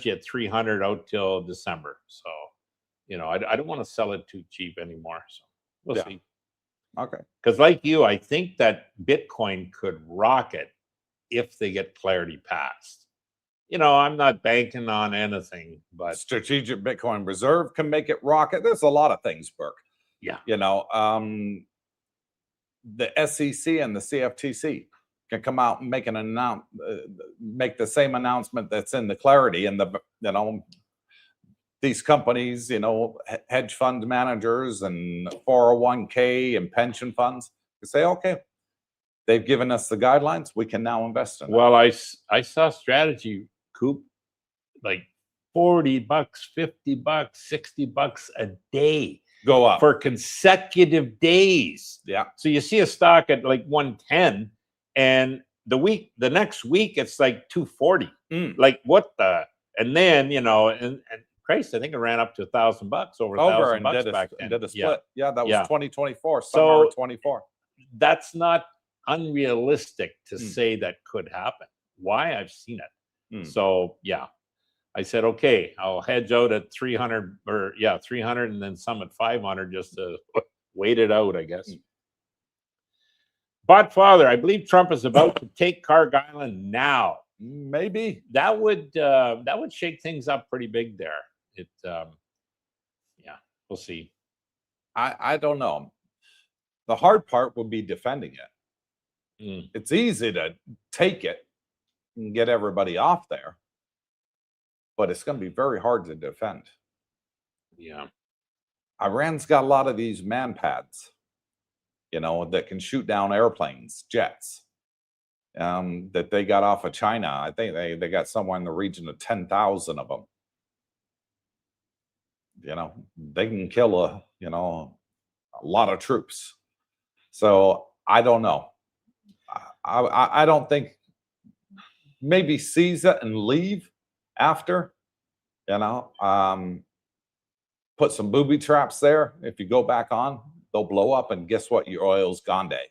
at 300 out till December. So, you know, I don't want to sell it too cheap anymore. So we'll see. Okay. Because like you, I think that Bitcoin could rocket if they get clarity passed. You know, I'm not banking on anything, but Strategic Bitcoin Reserve can make it rocket. There's a lot of things, Burke. Yeah. You know, the SEC and the CFTC can come out and make make the same announcement that's in the clarity, and you know, these companies, you know, hedge fund managers and 401k and pension funds, say, okay, they've given us the guidelines, we can now invest in. Well, I saw Strategy, Coop, like $40, $50, $60 a day. Go up for consecutive days. Yeah. So you see a stock at like 110, and the next week it's like 240. Like what the? And then, you know, and Christ, I think it ran up to $1,000 over $1,000 back then. Did a split. Yeah, that was 2024. Summer of 24. That's not unrealistic to say that could happen. Why? I've seen it. So yeah. I said, okay, I'll hedge out at 300 300 and then some at 500 just to wait it out, I guess. But Father, I believe Trump is about to take Carg Island now. Maybe that would shake things up pretty big there. It we'll see. I don't know. The hard part would be defending it. It's easy to take it and get everybody off there, but it's going to be very hard to defend. Yeah. Iran's got a lot of these man pads, you know, that can shoot down airplanes, jets, that they got off of China. I think they got somewhere in the region of 10,000 of them. You know, they can kill a lot of troops. So I don't know. I don't think, maybe seize it and leave after, you know, put some booby traps there. If you go back on, they'll blow up, and guess what? Your oil's gone day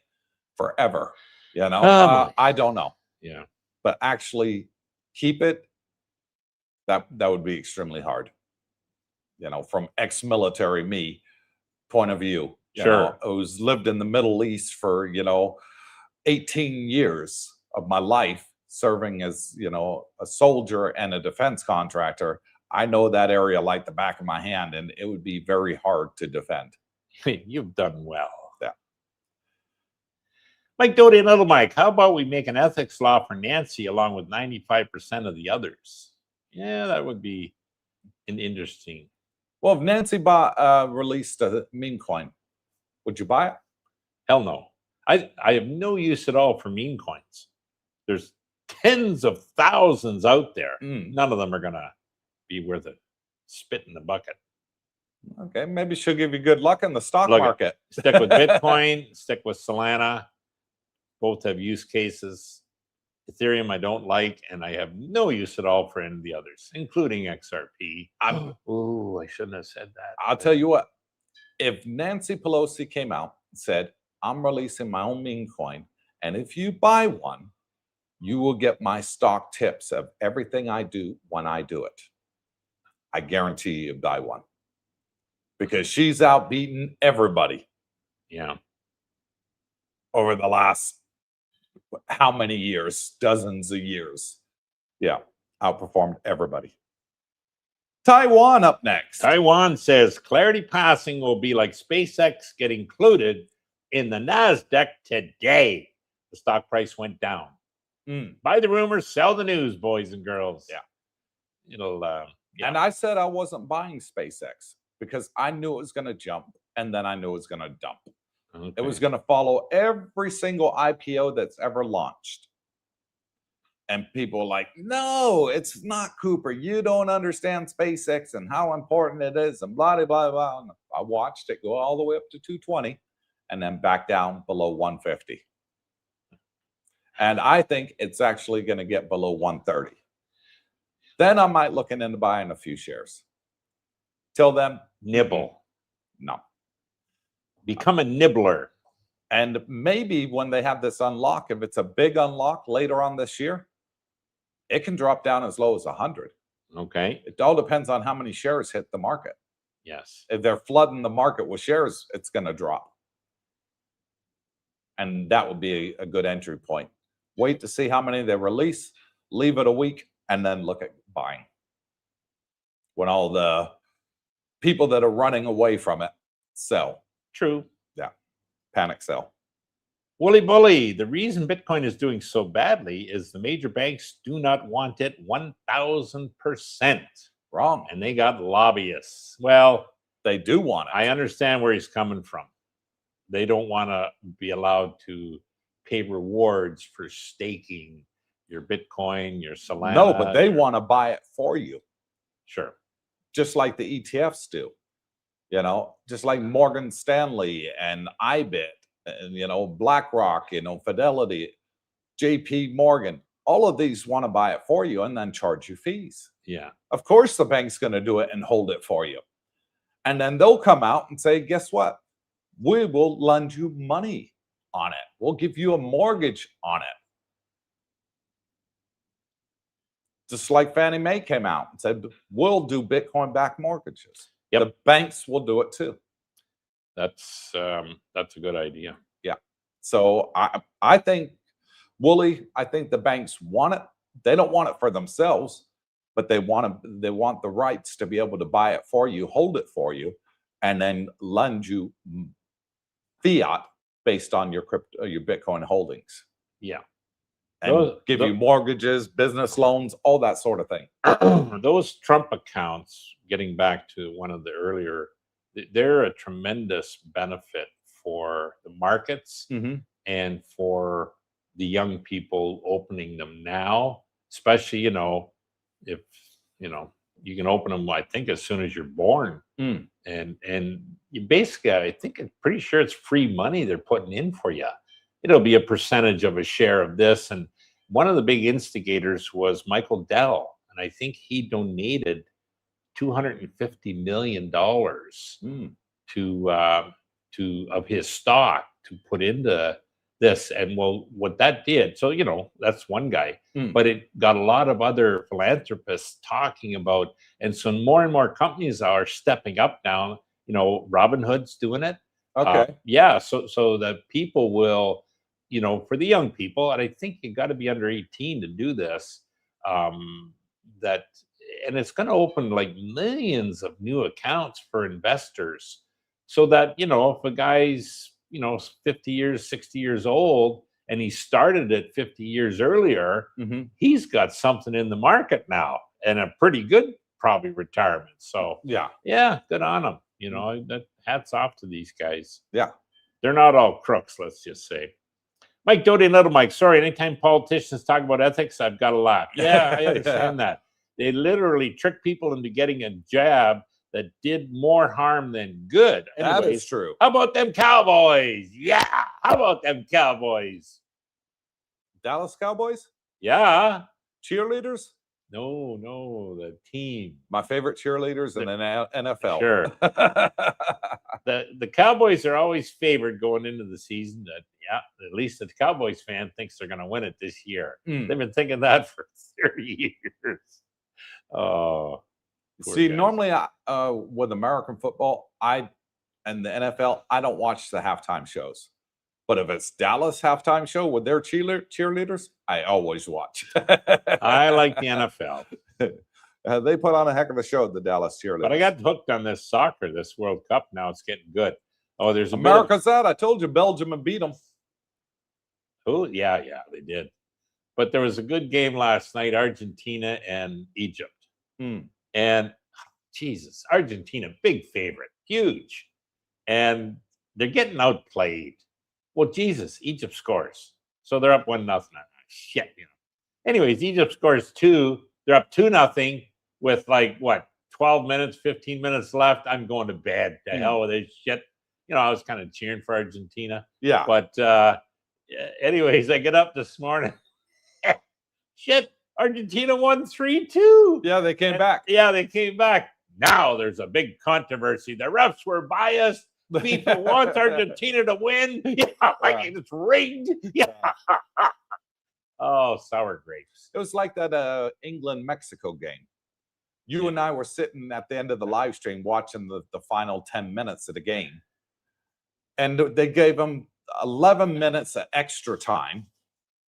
forever. You know, I don't know. Yeah, but actually keep it. That would be extremely hard. You know, from ex-military me point of view. Sure. Who's lived in the Middle East for 18 years of my life, serving as a soldier and a defense contractor. I know that area like the back of my hand, and it would be very hard to defend. You've done well. Yeah. Mike Doty and Little Mike, how about we make an ethics law for Nancy along with 95% of the others? Yeah, that would be an interesting. Well, if Nancy released a meme coin, would you buy it? Hell no. I have no use at all for meme coins. There's tens of thousands out there. None of them are gonna be worth it. Spit in the bucket. Okay, maybe she'll give you good luck in the stock Look, market. Stick with Bitcoin, stick with Solana. Both have use cases. Ethereum I don't like, and I have no use at all for any of the others, including XRP. Oh, I shouldn't have said that. I'll tell you what, if Nancy Pelosi came out and said, I'm releasing my own meme coin, and if you buy one, you will get my stock tips of everything I do when I do it. I guarantee you buy one. Because she's out beating everybody. Yeah. Over the last how many years? Dozens of years. Yeah. Outperformed everybody. Taiwan up next. Taiwan says Clarity passing will be like SpaceX getting included in the NASDAQ today. The stock price went down. Buy the rumors, sell the news, boys and girls. Yeah. It'll yeah. And I said I wasn't buying SpaceX because I knew it was going to jump, and then I knew it was going to dump. Okay. It was going to follow every single IPO that's ever launched. And people are like, no, it's not, Cooper. You don't understand SpaceX and how important it is, and blah, blah, blah, blah. And I watched it go all the way up to 220 and then back down below 150. And I think it's actually going to get below 130. Then I might look into buying a few shares. Till then, nibble. No. Become a nibbler. And maybe when they have this unlock, if it's a big unlock later on this year, it can drop down as low as 100. Okay. It all depends on how many shares hit the market. Yes. If they're flooding the market with shares, it's going to drop. And that would be a good entry point. Wait to see how many they release, leave it a week, and then look at buying. When all the people that are running away from it sell. True. Yeah. Panic sell. Wooly bully. The reason Bitcoin is doing so badly is the major banks do not want it 1,000%. Wrong. And they got lobbyists. Well, they do want it. I understand where he's coming from. They don't want to be allowed to pay rewards for staking your Bitcoin, your Solana. No, but they want to buy it for you. Sure. Just like the ETFs do. You know, just like Morgan Stanley and IBIT, and, you know, BlackRock, you know, Fidelity, JP Morgan, all of these want to buy it for you and then charge you fees. Yeah. Of course, the bank's going to do it and hold it for you. And then they'll come out and say, guess what? We will lend you money on it. We'll give you a mortgage on it. Just like Fannie Mae came out and said, we'll do Bitcoin-backed mortgages. Yep. The banks will do it too. That's a good idea. Yeah. So I think, Wooly, I think the banks want it. They don't want it for themselves, but they want the rights to be able to buy it for you, hold it for you, and then lend you fiat based on your crypto, your Bitcoin holdings. Yeah. And give you mortgages, business loans, all that sort of thing. Those Trump accounts, getting back to one of the earlier, they're a tremendous benefit for the markets and for the young people opening them now, especially, you know, if, you know, you can open them, I think, as soon as you're born. And you basically, I think, I'm pretty sure it's free money they're putting in for you. It'll be a percentage of a share of this. And one of the big instigators was Michael Dell. And I think he donated $250 million to of his stock to put into this. And well, what that did, so, you know, that's one guy, but it got a lot of other philanthropists talking about, and so more and more companies are stepping up now. You know, Robinhood's doing it. Okay. Yeah. So that people will, you know, for the young people, and I think you got to be under 18 to do this, and it's going to open like millions of new accounts for investors so that, you know, if a guy's, you know, 50 years, 60 years old, and he started it 50 years earlier, he's got something in the market now and a pretty good probably retirement. So yeah, good on him. You know, that hats off to these guys. Yeah. They're not all crooks, let's just say. Mike Doty and Little Mike, sorry, anytime politicians talk about ethics, I've got to laugh. Yeah, I understand that. They literally trick people into getting a jab that did more harm than good. That Anyways, is true. how about them Cowboys? Yeah, how about them Cowboys? Dallas Cowboys? Yeah. Cheerleaders? No, the team. My favorite cheerleaders in the NFL. Sure. The Cowboys are always favored going into the season. That at least the Cowboys fan thinks they're going to win it this year. They've been thinking that for 30 years. Oh, see, guys. normally with American football, and the NFL, I don't watch the halftime shows. But if it's Dallas halftime show with their cheerleaders, I always watch. I like the NFL. They put on a heck of a show, the Dallas cheerleaders. But I got hooked on this soccer, this World Cup. Now it's getting good. Oh, there's America's out. I told you Belgium and beat them. Oh, yeah, they did. But there was a good game last night, Argentina and Egypt. And Jesus, Argentina, big favorite, huge. And they're getting outplayed. Well, Jesus, Egypt scores. So they're up 1-0. Shit, Anyways, Egypt scores 2. They're up 2-0 with 12 minutes, 15 minutes left. I'm going to bed. To hell with this shit. I was kind of cheering for Argentina. Yeah. But anyways, I get up this morning. Shit, Argentina won 3-2. Yeah, they came back. Yeah, they came back. Now there's a big controversy. The refs were biased. FIFA wants Argentina to win. It's rigged. Yeah. Oh, sour grapes. It was like that England-Mexico game. You and I were sitting at the end of the live stream watching the final 10 minutes of the game. And they gave them 11 minutes of extra time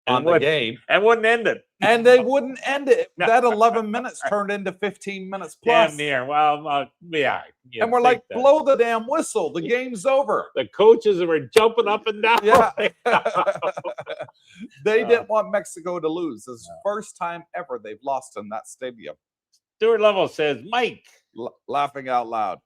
on the game. And wouldn't end it. And they wouldn't end it. That 11 minutes turned into 15 minutes plus. Damn near. Well, yeah. And we're like, blow the damn whistle. The game's over. The coaches were jumping up and down. Yeah. They didn't want Mexico to lose. It's the first time ever they've lost in that stadium. Stuart Level says, Mike. Laughing out loud.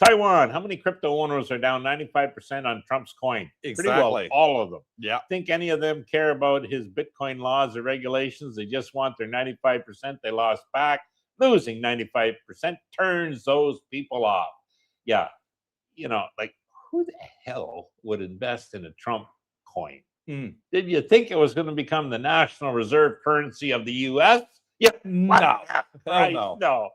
Taiwan, how many crypto owners are down 95% on Trump's coin? Exactly. Pretty well, all of them. Yeah. Think any of them care about his Bitcoin laws or regulations? They just want their 95% they lost back. Losing 95% turns those people off. Yeah. Who the hell would invest in a Trump coin? Did you think it was going to become the national reserve currency of the U.S.? Yeah. No. Right? No.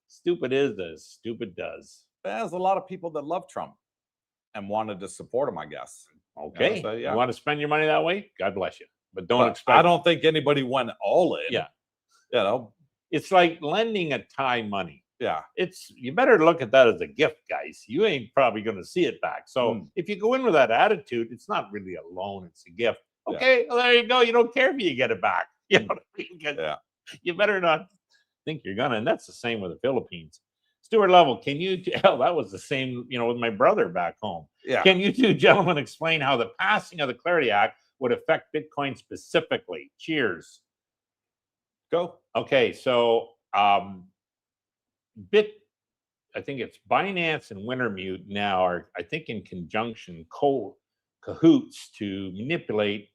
Stupid is as stupid does. There's a lot of people that love Trump and wanted to support him, I guess. Okay. You want to spend your money that way? God bless you. But don't expect. I don't think anybody went all in. Yeah. It's like lending a Thai money. Yeah. You better look at that as a gift, guys. You ain't probably going to see it back. So if you go in with that attitude, it's not really a loan, it's a gift. Okay, well, there you go. You don't care if you get it back. You know what I mean? You better not think you're gonna, and that's the same with the Philippines. Stuart Level, can you that was the same, with my brother back home. Yeah. Can you two gentlemen explain how the passing of the Clarity Act would affect Bitcoin specifically? Cheers. Go. Okay, so I think it's Binance and Wintermute now are, I think, in conjunction, cahoots to manipulate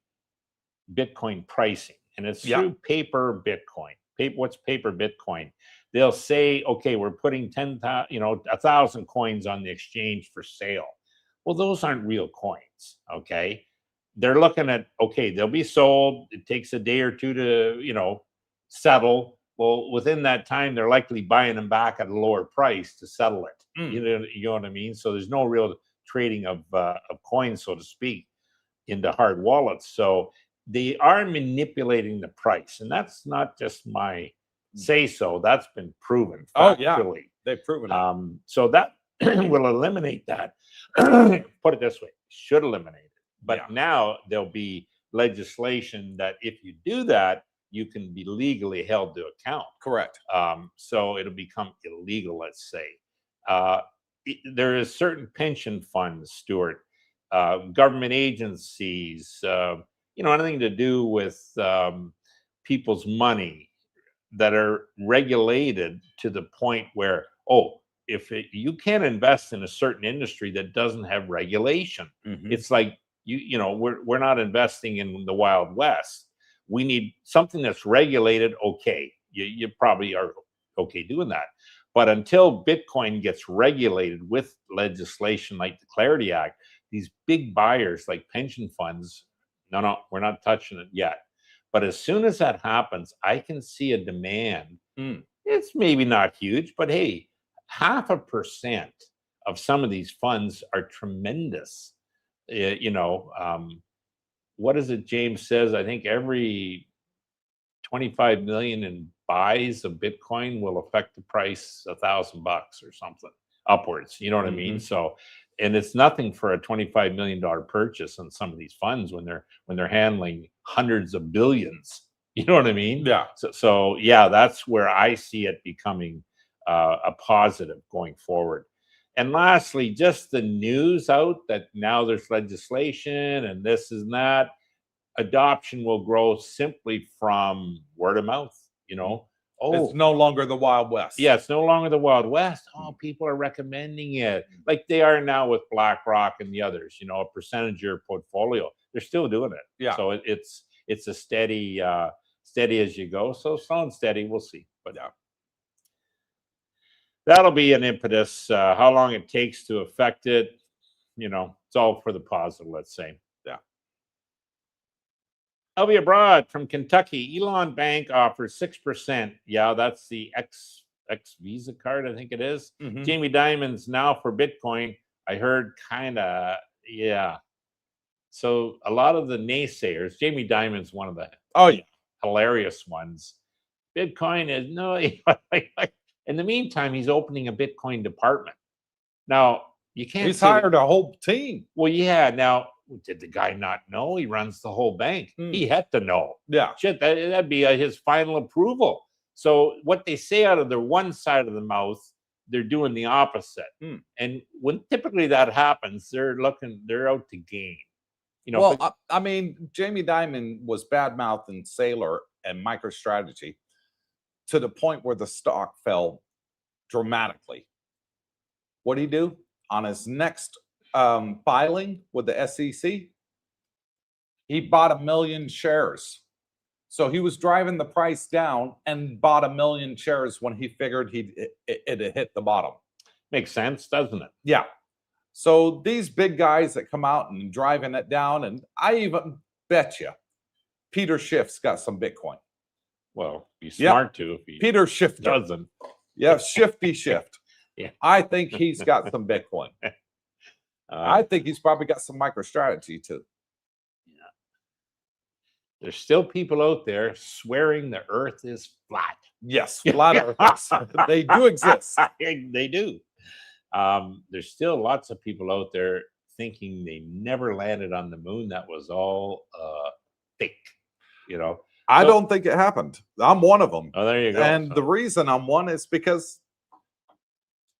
Bitcoin pricing, and it's through paper Bitcoin. What's paper Bitcoin? They'll say, okay, we're putting 1,000 coins on the exchange for sale. Well, those aren't real coins. Okay, they're looking at, okay, they'll be sold. It takes a day or two to settle. Well, within that time, they're likely buying them back at a lower price to settle it. You know what I mean? So there's no real trading of coins, so to speak, into hard wallets. So they are manipulating the price, and that's not just my say so. That's been proven. Factually. They've proven it. So that will eliminate that. Put it this way, should eliminate it. But now there'll be legislation that if you do that, you can be legally held to account. Correct. So it'll become illegal, let's say. There is certain pension funds, Stuart, government agencies, anything to do with people's money that are regulated to the point where, you can't invest in a certain industry that doesn't have regulation. It's like we're not investing in the Wild West. We need something that's regulated. Okay, you probably are okay doing that, but until Bitcoin gets regulated with legislation like the Clarity Act, these big buyers like pension funds, no, we're not touching it yet. But as soon as that happens, I can see a demand. It's maybe not huge, but hey, 0.5% of some of these funds are tremendous. What is it James says? I think every 25 million in buys of Bitcoin will affect the price $1,000 or something upwards. You know what I mean? So, and it's nothing for a $25 million purchase on some of these funds when they're handling hundreds of billions. You know what I mean? Yeah. So yeah, that's where I see it becoming a positive going forward. And lastly, just the news out that now there's legislation and this and that. Adoption will grow simply from word of mouth. It's no longer the Wild West. Yeah, it's no longer the Wild West. Oh, people are recommending it like they are now with BlackRock and the others. A percentage of your portfolio. They're still doing it. Yeah. So it's a steady as you go. So slow and steady. We'll see. But yeah, that'll be an impetus. How long it takes to affect it, it's all for the positive. Let's say. I'll be abroad from Kentucky. Elon Bank offers 6%. Yeah, that's the X Visa card, I think it is. Jamie Dimon's now for Bitcoin. I heard yeah. So a lot of the naysayers, Jamie Dimon's one of the hilarious ones. Bitcoin is no. In the meantime, he's opening a Bitcoin department. Now you can't. He's hired a whole team. Well, yeah. Now, did the guy not know? He runs the whole bank. He had to know. Yeah. Shit, that'd be his final approval. So what they say out of their one side of the mouth, they're doing the opposite. And when typically that happens, they're out to gain. Well, I mean, Jamie Dimon was bad-mouthing Saylor and MicroStrategy to the point where the stock fell dramatically. What did he do? On his next filing with the SEC, he bought 1 million shares. So he was driving the price down and bought 1 million shares when he figured it had hit the bottom. Makes sense, doesn't it? Yeah. So these big guys that come out and driving it down, and I even bet you Peter Schiff's got some Bitcoin. Well, be smart to if he Peter Schiff doesn't. Yeah, Shifty Shift. Yeah. I think he's got some Bitcoin. I think he's probably got some MicroStrategy too. Yeah. There's still people out there swearing the earth is flat. Yes, flat earthers. They do exist. They do. There's still lots of people out there thinking they never landed on the moon. That was all fake, I don't think it happened. I'm one of them. Oh, there you go. And the reason I'm one is because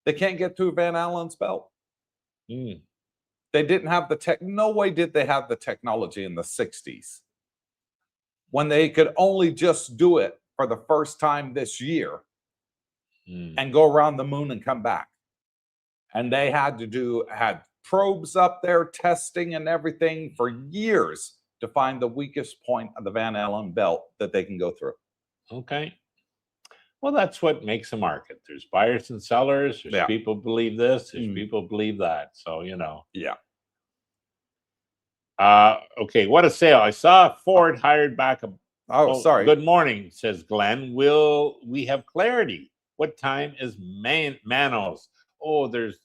they can't get through Van Allen's belt. They didn't have the no way did they have the technology in the 60s when they could only just do it for the first time this year and go around the moon and come back. And they had probes up there testing and everything for years to find the weakest point of the Van Allen belt that they can go through. Okay. Well, that's what makes a market. There's buyers and sellers. There's people believe this. There's people believe that. So, Yeah. Okay. What a sale. I saw Ford hired back sorry. Good morning, says Glenn. Will we have clarity? What time is Manos? Oh, there's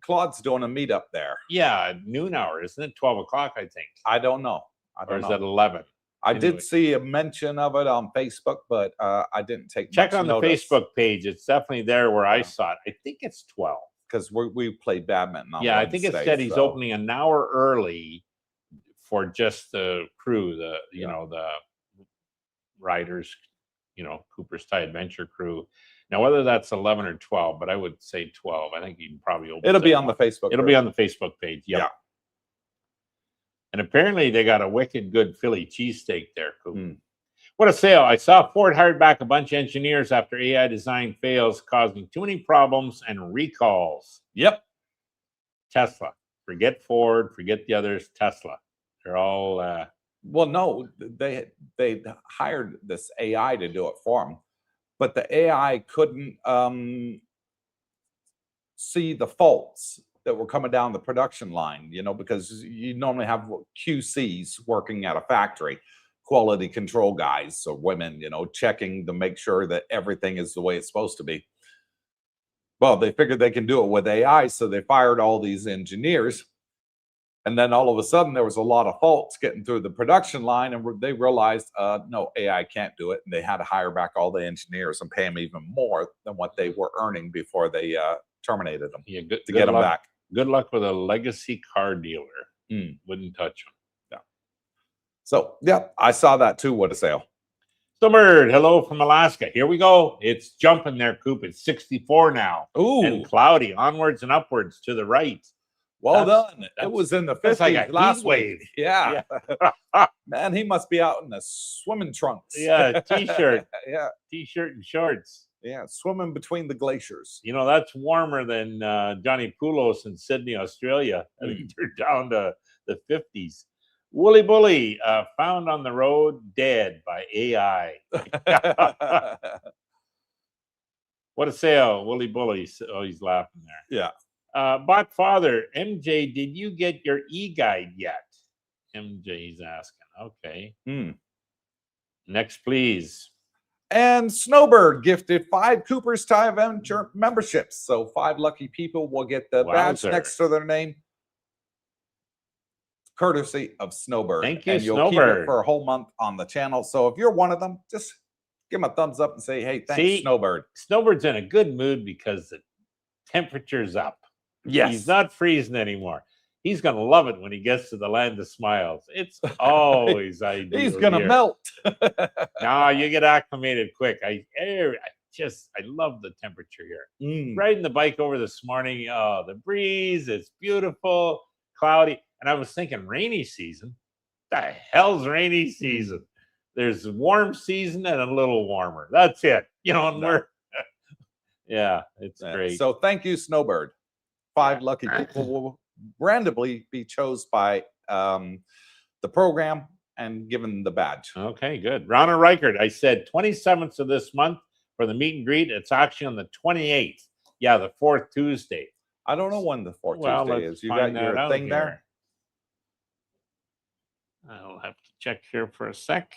Claude's doing a meetup there. Yeah, noon hour, isn't it? 12 o'clock, I think. I don't know. Or is that 11? I did see a mention of it on Facebook, but I didn't take Check much on the notice. Facebook page. It's definitely there where I saw it. I think it's 12. Because we played badminton on I think it said he's opening an hour early for just the crew, the riders, Coopersthaiadventure crew. Now, whether that's 11 or 12, but I would say 12. I think you can probably open. It'll be on the Facebook. It'll be on the Facebook page. Yep. Yeah. And apparently they got a wicked good Philly cheesesteak there, Coop. What a sale. I saw Ford hired back a bunch of engineers after AI design fails, causing too many problems and recalls. Yep. Tesla. Forget Ford, forget the others. Tesla. They're all Well, no, they hired this AI to do it for them, but the AI couldn't see the faults that were coming down the production line, because you normally have QCs working at a factory, quality control guys or women, checking to make sure that everything is the way it's supposed to be. Well, they figured they can do it with AI, so they fired all these engineers. And then all of a sudden, there was a lot of faults getting through the production line, and they realized, no, AI can't do it. And they had to hire back all the engineers and pay them even more than what they were earning before they terminated them to get them back. Good luck with a legacy car dealer. Wouldn't touch them. Yeah. So, yeah, I saw that too. What a sale. Summer, hello from Alaska. Here we go. It's jumping there, Coop. It's 64 now. Ooh. And cloudy, onwards and upwards to the right. Well done. It was in the 50s like last wave. week. Yeah. Man, he must be out in the swimming trunks. Yeah, t-shirt. Yeah. T-shirt and shorts. Yeah, swimming between the glaciers. That's warmer than Johnny Poulos in Sydney, Australia. I think they're down to the 50s. Woolly Bully, found on the road, dead by AI. What a sale, Woolly Bully. Oh, he's laughing there. Yeah. Bot Father, MJ, did you get your e-guide yet? MJ's asking. Okay. Next, please. And Snowbird gifted 5 Coopersthaiadventure memberships. So 5 lucky people will get the badge next to their name, courtesy of Snowbird. Thank you, and you'll Snowbird. keep it for a whole month on the channel. So if you're one of them, just give them a thumbs up and say, hey, thanks, Snowbird. Snowbird's in a good mood because the temperature's up. Yes. He's not freezing anymore. He's going to love it when he gets to the land of smiles. It's always ideal. He's going to melt. No, you get acclimated quick. I love the temperature here. Riding the bike over this morning, the breeze, it's beautiful, cloudy. And I was thinking rainy season. The hell's rainy season? There's warm season and a little warmer. That's it. And we're yeah, it's great. So thank you, Snowbird. 5 lucky people will randomly be chosen by the program and given the badge. Okay, good. Ronna Reichert, I said 27th of this month for the meet and greet. It's actually on the 28th. Yeah, the 4th Tuesday. I don't know when the 4th Tuesday is. You got your thing there? I'll have to check here for a sec.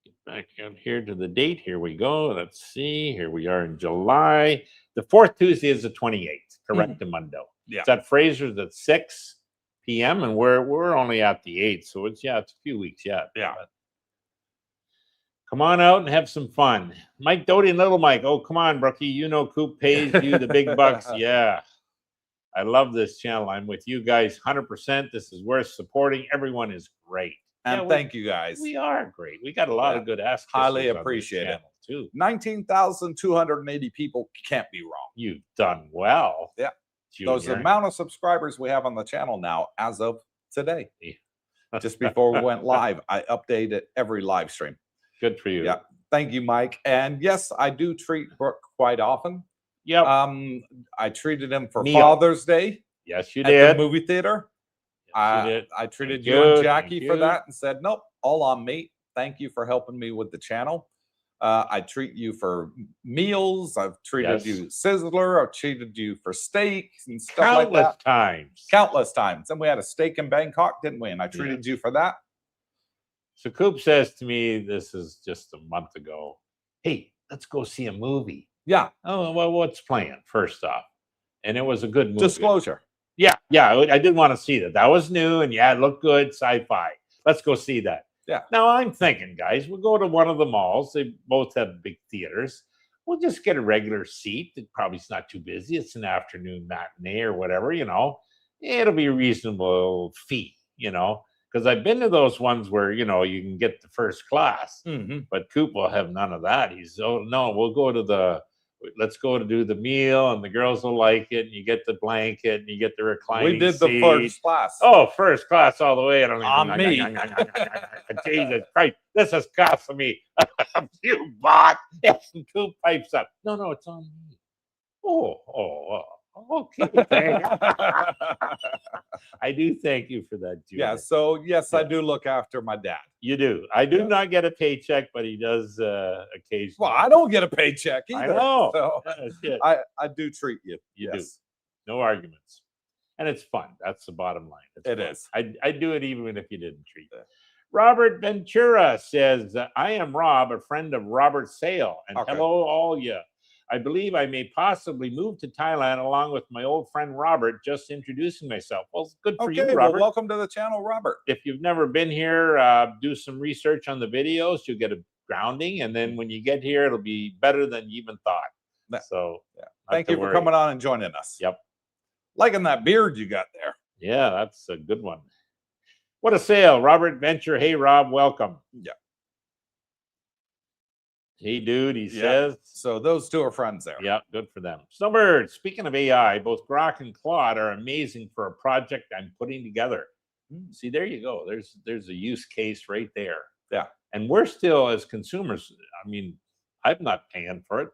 Get back out here to the date. Here we go. Let's see. Here we are in July. The 4th Tuesday is the 28th. Correctamundo. Yeah. It's at Fraser's at 6 p.m. and we're only at the 8th, so it's a few weeks yet. Yeah. But come on out and have some fun. Mike Doty and Little Mike. Oh, come on, Brookie. Coop pays you the big bucks. Yeah. I love this channel. I'm with you guys 100%. This is worth supporting. Everyone is great. And thank you guys. We are great. We got a lot of good ask. Highly appreciate it. Too. 19,280 people can't be wrong. You've done well. Yeah. Junior. Those amount of subscribers we have on the channel now as of today. Just before we went live, I updated every live stream. Good for you. Yeah. Thank you, Mike. And yes, I do treat Brooke quite often. Yeah. I treated him for Father's Day. Yes, you did. At the movie theater. Yes, I treated you and Jackie for that and said, nope, all on me. Thank you for helping me with the channel. I treat you for meals. I've treated you Sizzler. I've treated you for steaks and stuff like that. Countless times. And we had a steak in Bangkok, didn't we? And I treated you for that. So Coop says to me, this is just a month ago, hey, let's go see a movie. Yeah. Oh, well, what's playing, first off? And it was a good movie. Disclosure. Yeah, I did want to see that. That was new, and it looked good, sci-fi. Let's go see that. Yeah. Now I'm thinking, guys, we'll go to one of the malls. They both have big theaters. We'll just get a regular seat. It probably is not too busy. It's an afternoon matinee or whatever, It'll be a reasonable fee, because I've been to those ones where, you can get the first class. But Coop will have none of that. He's, oh, no, we'll go to the let's go to do the meal, and the girls will like it, and you get the blanket, and you get the reclining We did the seat. first class. Oh, first class all the way. And On me. Jesus Christ, this is costing me a few baht. And Coop pipes up. No, it's on me. Oh, okay. I do thank you for that, Junior. Yeah, so yes, I do look after my dad. You do. I do not get a paycheck, but he does occasionally. Well, I don't get a paycheck either. I know. So Yeah, I do treat you. You yes. do. No arguments. And it's fun. That's the bottom line. It is. I'd do it even if you didn't treat it. Robert Ventura says, I am Rob, a friend of Robert Sale. And hello, all you. I believe I may possibly move to Thailand along with my old friend Robert, just introducing myself. Well, it's good for you, Robert. Well, welcome to the channel, Robert. If you've never been here, do some research on the videos. You'll get a grounding. And then when you get here, it'll be better than you even thought. So thank you for coming on and joining us. Yep. Liking that beard you got there. Yeah, that's a good one. What a sale. Robert Venture. Hey, Rob, welcome. Yeah. Hey, dude, he says. So those two are friends there. Yeah, good for them. Snowbird, speaking of AI, both Grok and Claude are amazing for a project I'm putting together. See, there you go. There's a use case right there. Yeah. And we're still, as consumers, I mean, I'm not paying for it.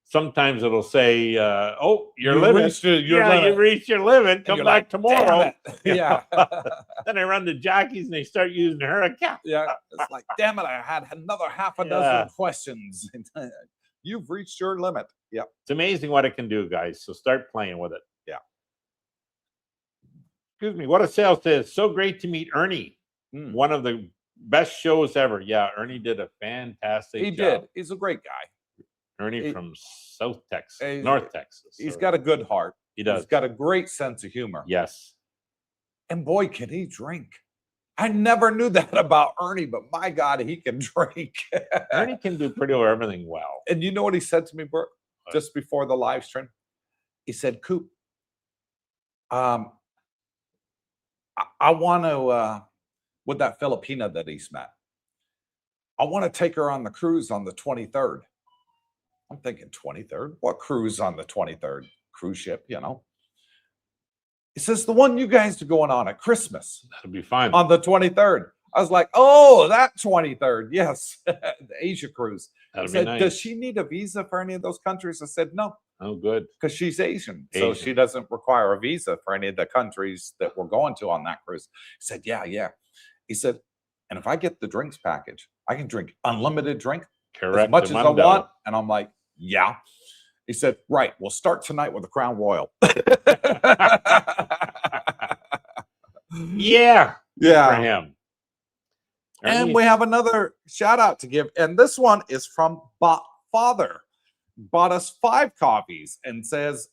Sometimes it'll say, oh, your limit. You reached your limit. Come back tomorrow. Yeah. Then I run to Jackie's and they start using her account. Yeah. It's like, damn it, I had another half a dozen questions. You've reached your limit. Yeah. It's amazing what it can do, guys. So start playing with it. Yeah. Excuse me. What a sale says. So great to meet Ernie. One of the best shows ever. Yeah, Ernie did a fantastic job. He did. He's a great guy. Ernie from South Texas, North Texas. He's got a good heart. He does. He's got a great sense of humor. Yes. And boy, can he drink. I never knew that about Ernie, but my God, he can drink. Ernie can do pretty well everything well. And you know what he said to me, Brooke, just before the live stream? He said, Coop, I want to, with that Filipina that he's met, I want to take her on the cruise on the 23rd. I'm thinking 23rd. What cruise on the 23rd? Cruise ship, you know. He says, the one you guys are going on at Christmas. That'll be fine. On the 23rd. I was like, oh, that 23rd. Yes. The Asia cruise. That'll He said, be nice. does she need a visa for any of those countries? I said, no. Oh, good. Because she's Asian. So she doesn't require a visa for any of the countries that we're going to on that cruise. He said, yeah. He said, and if I get the drinks package, I can drink unlimited drink. Correct. As much as I want. And I'm like, yeah. He said, right, we'll start tonight with the Crown Royal. Yeah. Yeah. For him. And we have another shout out to give. And this one is from Father. Bought us 5 coffees and says,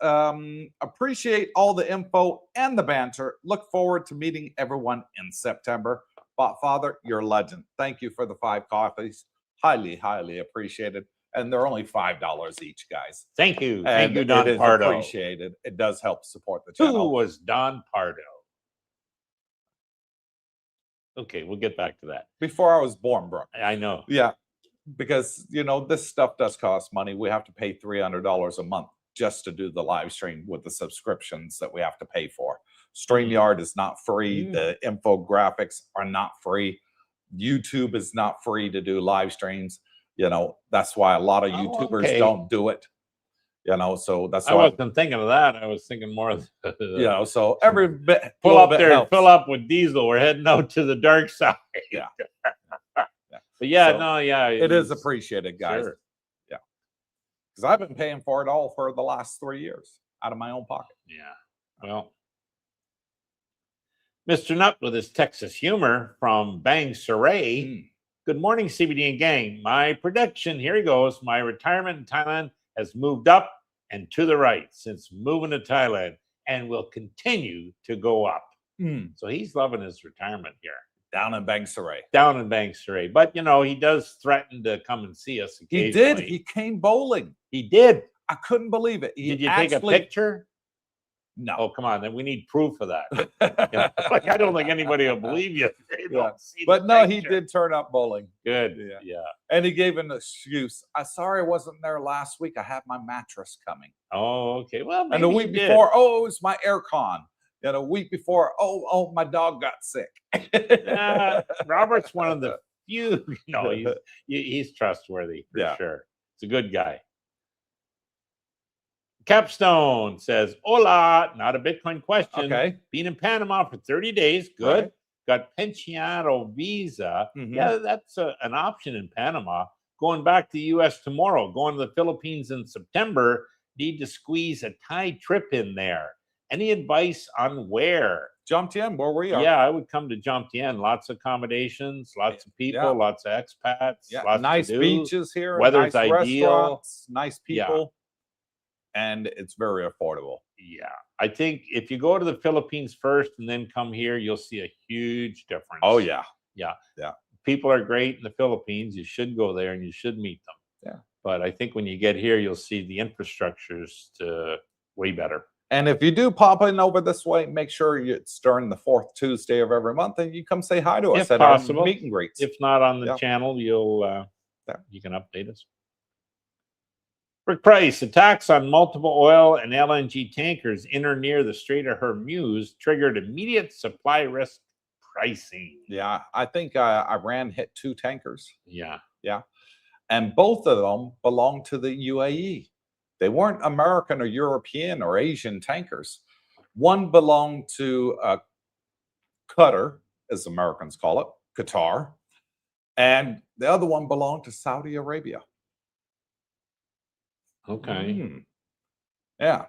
appreciate all the info and the banter. Look forward to meeting everyone in September. Father, you're a legend. Thank you for the 5 coffees. Highly, highly appreciated. And they're only $5 each, guys. Thank you. And Thank you, Don Pardo. Appreciated. It does help support the channel. Who was Don Pardo? Okay, we'll get back to that. Before I was born, Brooke. I know. Yeah. Because, you know, this stuff does cost money. We have to pay $300 a month just to do the live stream with the subscriptions that we have to pay for. StreamYard is not free. The infographics are not free. YouTube is not free to do live streams. You know, that's why a lot of YouTubers don't do it. You know, so that's why I wasn't thinking of that. I was thinking more of the, you know, so every bit pull up there, helps. fill up with diesel. We're heading out to the dark side. Yeah. But yeah, So, it is appreciated, guys. Sure. Yeah. Because I've been paying for it all for the last 3 years out of my own pocket. Yeah. Well, Mr. Nutt with his Texas humor from Bang Saray. Good morning, CBD and gang. My prediction, here he goes. My retirement in Thailand has moved up and to the right since moving to Thailand and will continue to go up. So he's loving his retirement here. Down in Bang Saray. Down in Bang Saray. But, you know, he does threaten to come and see us occasionally. He did. He came bowling. He did. I couldn't believe it. Did you take a picture? No. Oh, come on. Then we need proof of that. Like, I don't think anybody will believe you. They don't see But the no, he picture. did turn up bowling. Good. Yeah. Yeah. And he gave an excuse. I'm sorry I wasn't there last week. I had my mattress coming. Oh, okay. Well, maybe And the he week did. before, oh, it was my aircon. And a week before, oh, my dog got sick. Robert's one of the few. No, he's trustworthy for sure. It's a good guy. Capstone says, hola, not a Bitcoin question. Okay. Been in Panama for 30 days. Good. Right. Got Pensionado visa. Mhm. Yeah, that's an option in Panama. Going back to the U.S. tomorrow. Going to the Philippines in September. Need to squeeze a Thai trip in there. Any advice on where? Jomtien, where we are. Yeah, I would come to Jomtien. Lots of accommodations, lots of people, lots of expats. Yeah, lots nice to do. beaches here. Weather's nice ideal. Restaurants, nice people. And it's very affordable. Yeah. I think if you go to the Philippines first and then come here, you'll see a huge difference. Oh, yeah. Yeah. Yeah. People are great in the Philippines. You should go there and you should meet them. Yeah. But I think when you get here, you'll see the infrastructure's way better. And if you do pop in over this way, make sure it's during the 4th Tuesday of every month and you come say hi to us If at possible. our meet and greets. If not on the channel, you can update us. Rick Price, attacks on multiple oil and LNG tankers in or near the Strait of Hormuz triggered immediate supply risk pricing. Yeah, I think Iran hit 2 tankers. Yeah. Yeah. And both of them belong to the UAE. They weren't American or European or Asian tankers. One belonged to Qatar, as Americans call it, Qatar. And the other one belonged to Saudi Arabia. Okay. Yeah.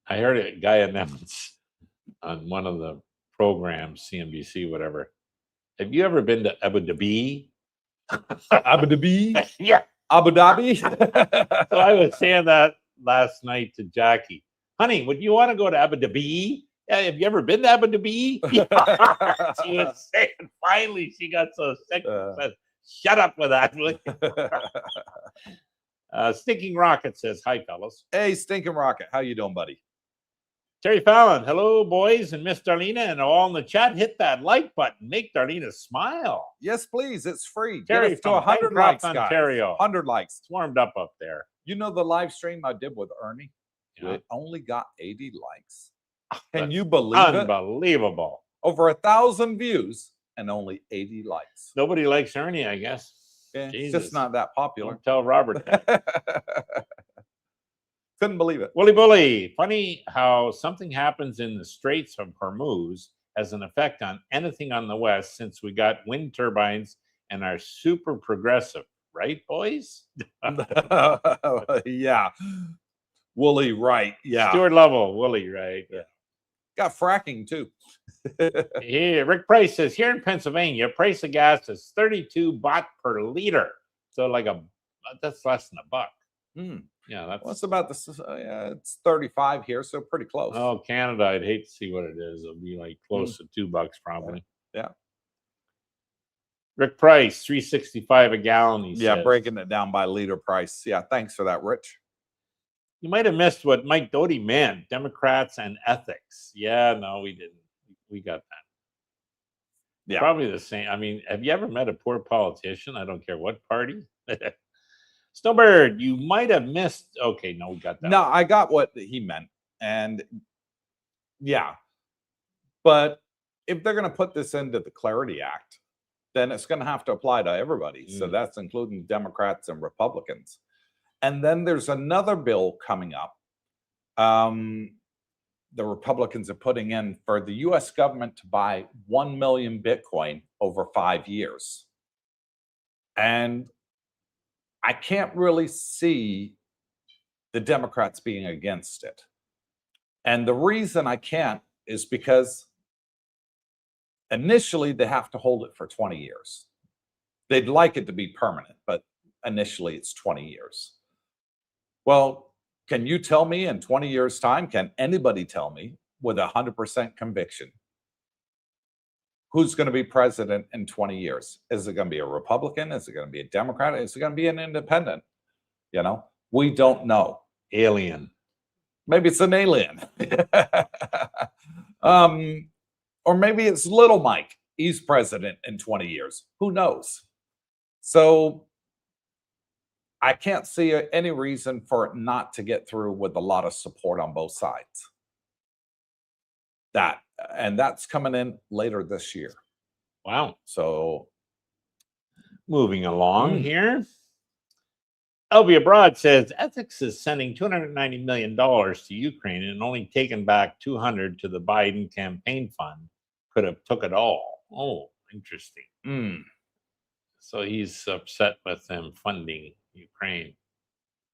I heard a guy announce on one of the programs, CNBC, whatever. Have you ever been to Abu Dhabi? Abu Dhabi? Yeah. Abu Dhabi? So I was saying that last night to Jackie. Honey, would you want to go to Abu Dhabi? Yeah, have you ever been to Abu Dhabi? She was saying, finally, she got so sick. Said, shut up with that. Stinking Rocket says, hi, fellas. Hey, Stinking Rocket. How you doing, buddy? Terry Fallon, hello, boys, and Miss Darlena, and all in the chat. Hit that like button. Make Darlena smile. Yes, please. It's free. Terry, Get us to 100 likes, guys. Ontario. 100 likes. It's warmed up there. You know the live stream I did with Ernie? Yeah. It only got 80 likes. Can you believe it? Unbelievable. Over 1,000 views and only 80 likes. Nobody likes Ernie, I guess. Yeah, it's just not that popular. Don't tell Robert that. Couldn't believe it. Wooly Bully. Funny how something happens in the Straits of Hormuz has an effect on anything on the West, since we got wind turbines and are super progressive. Right, boys? Yeah. Wooly, right. Yeah. Stuart Lovell, Wooly, right. Yeah. Got fracking too. Here, Rick Price says, here in Pennsylvania, price of gas is 32 baht per liter. So like that's less than $1. Yeah, that's what's about this? It's 35 here, so pretty close. Oh, Canada, I'd hate to see what it is. It'll be like close to $2 probably. Yeah. Rick Price, $3.65 a gallon. He says. Breaking it down by liter price. Yeah, thanks for that, Rich. You might have missed what Mike Doty meant, Democrats and ethics. Yeah, no, we didn't. We got that. Yeah. Probably the same. I mean, have you ever met a poor politician? I don't care what party. Snowbird, you might have missed. Okay, no, we got that. No, I got what he meant. And yeah. But if they're going to put this into the Clarity Act, then it's going to have to apply to everybody. So that's including Democrats and Republicans. And then there's another bill coming up. The Republicans are putting in for the U.S. government to buy 1 million Bitcoin over 5 years. And I can't really see the Democrats being against it. And the reason I can't is because initially they have to hold it for 20 years. They'd like it to be permanent, but initially it's 20 years. Well, can you tell me in 20 years' time, can anybody tell me with 100% conviction who's going to be president in 20 years? Is it going to be a Republican? Is it going to be a Democrat? Is it going to be an independent? You know, we don't know. Alien. Maybe it's an alien. Or maybe it's little Mike. He's president in 20 years. Who knows? So I can't see any reason for it not to get through with a lot of support on both sides. And that's coming in later this year. Wow. So moving along here. LV Abroad says ethics is sending $290 million to Ukraine and only taken back 200 to the Biden campaign fund. Could have took it all. Oh, interesting. So he's upset with them funding Ukraine.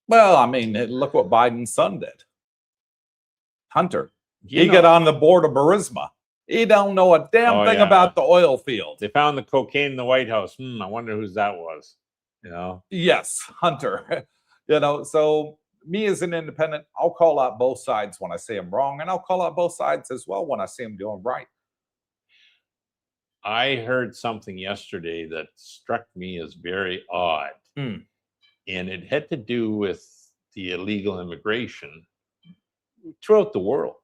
Well, I mean, look what Biden's son did. Hunter. He got on the board of Burisma. He don't know a damn thing about the oil field. They found the cocaine in the White House. I wonder whose that was. You know? Yes, Hunter. You know, so me as an independent, I'll call out both sides when I see them wrong, and I'll call out both sides as well when I see them doing right. I heard something yesterday that struck me as very odd. And it had to do with the illegal immigration throughout the world.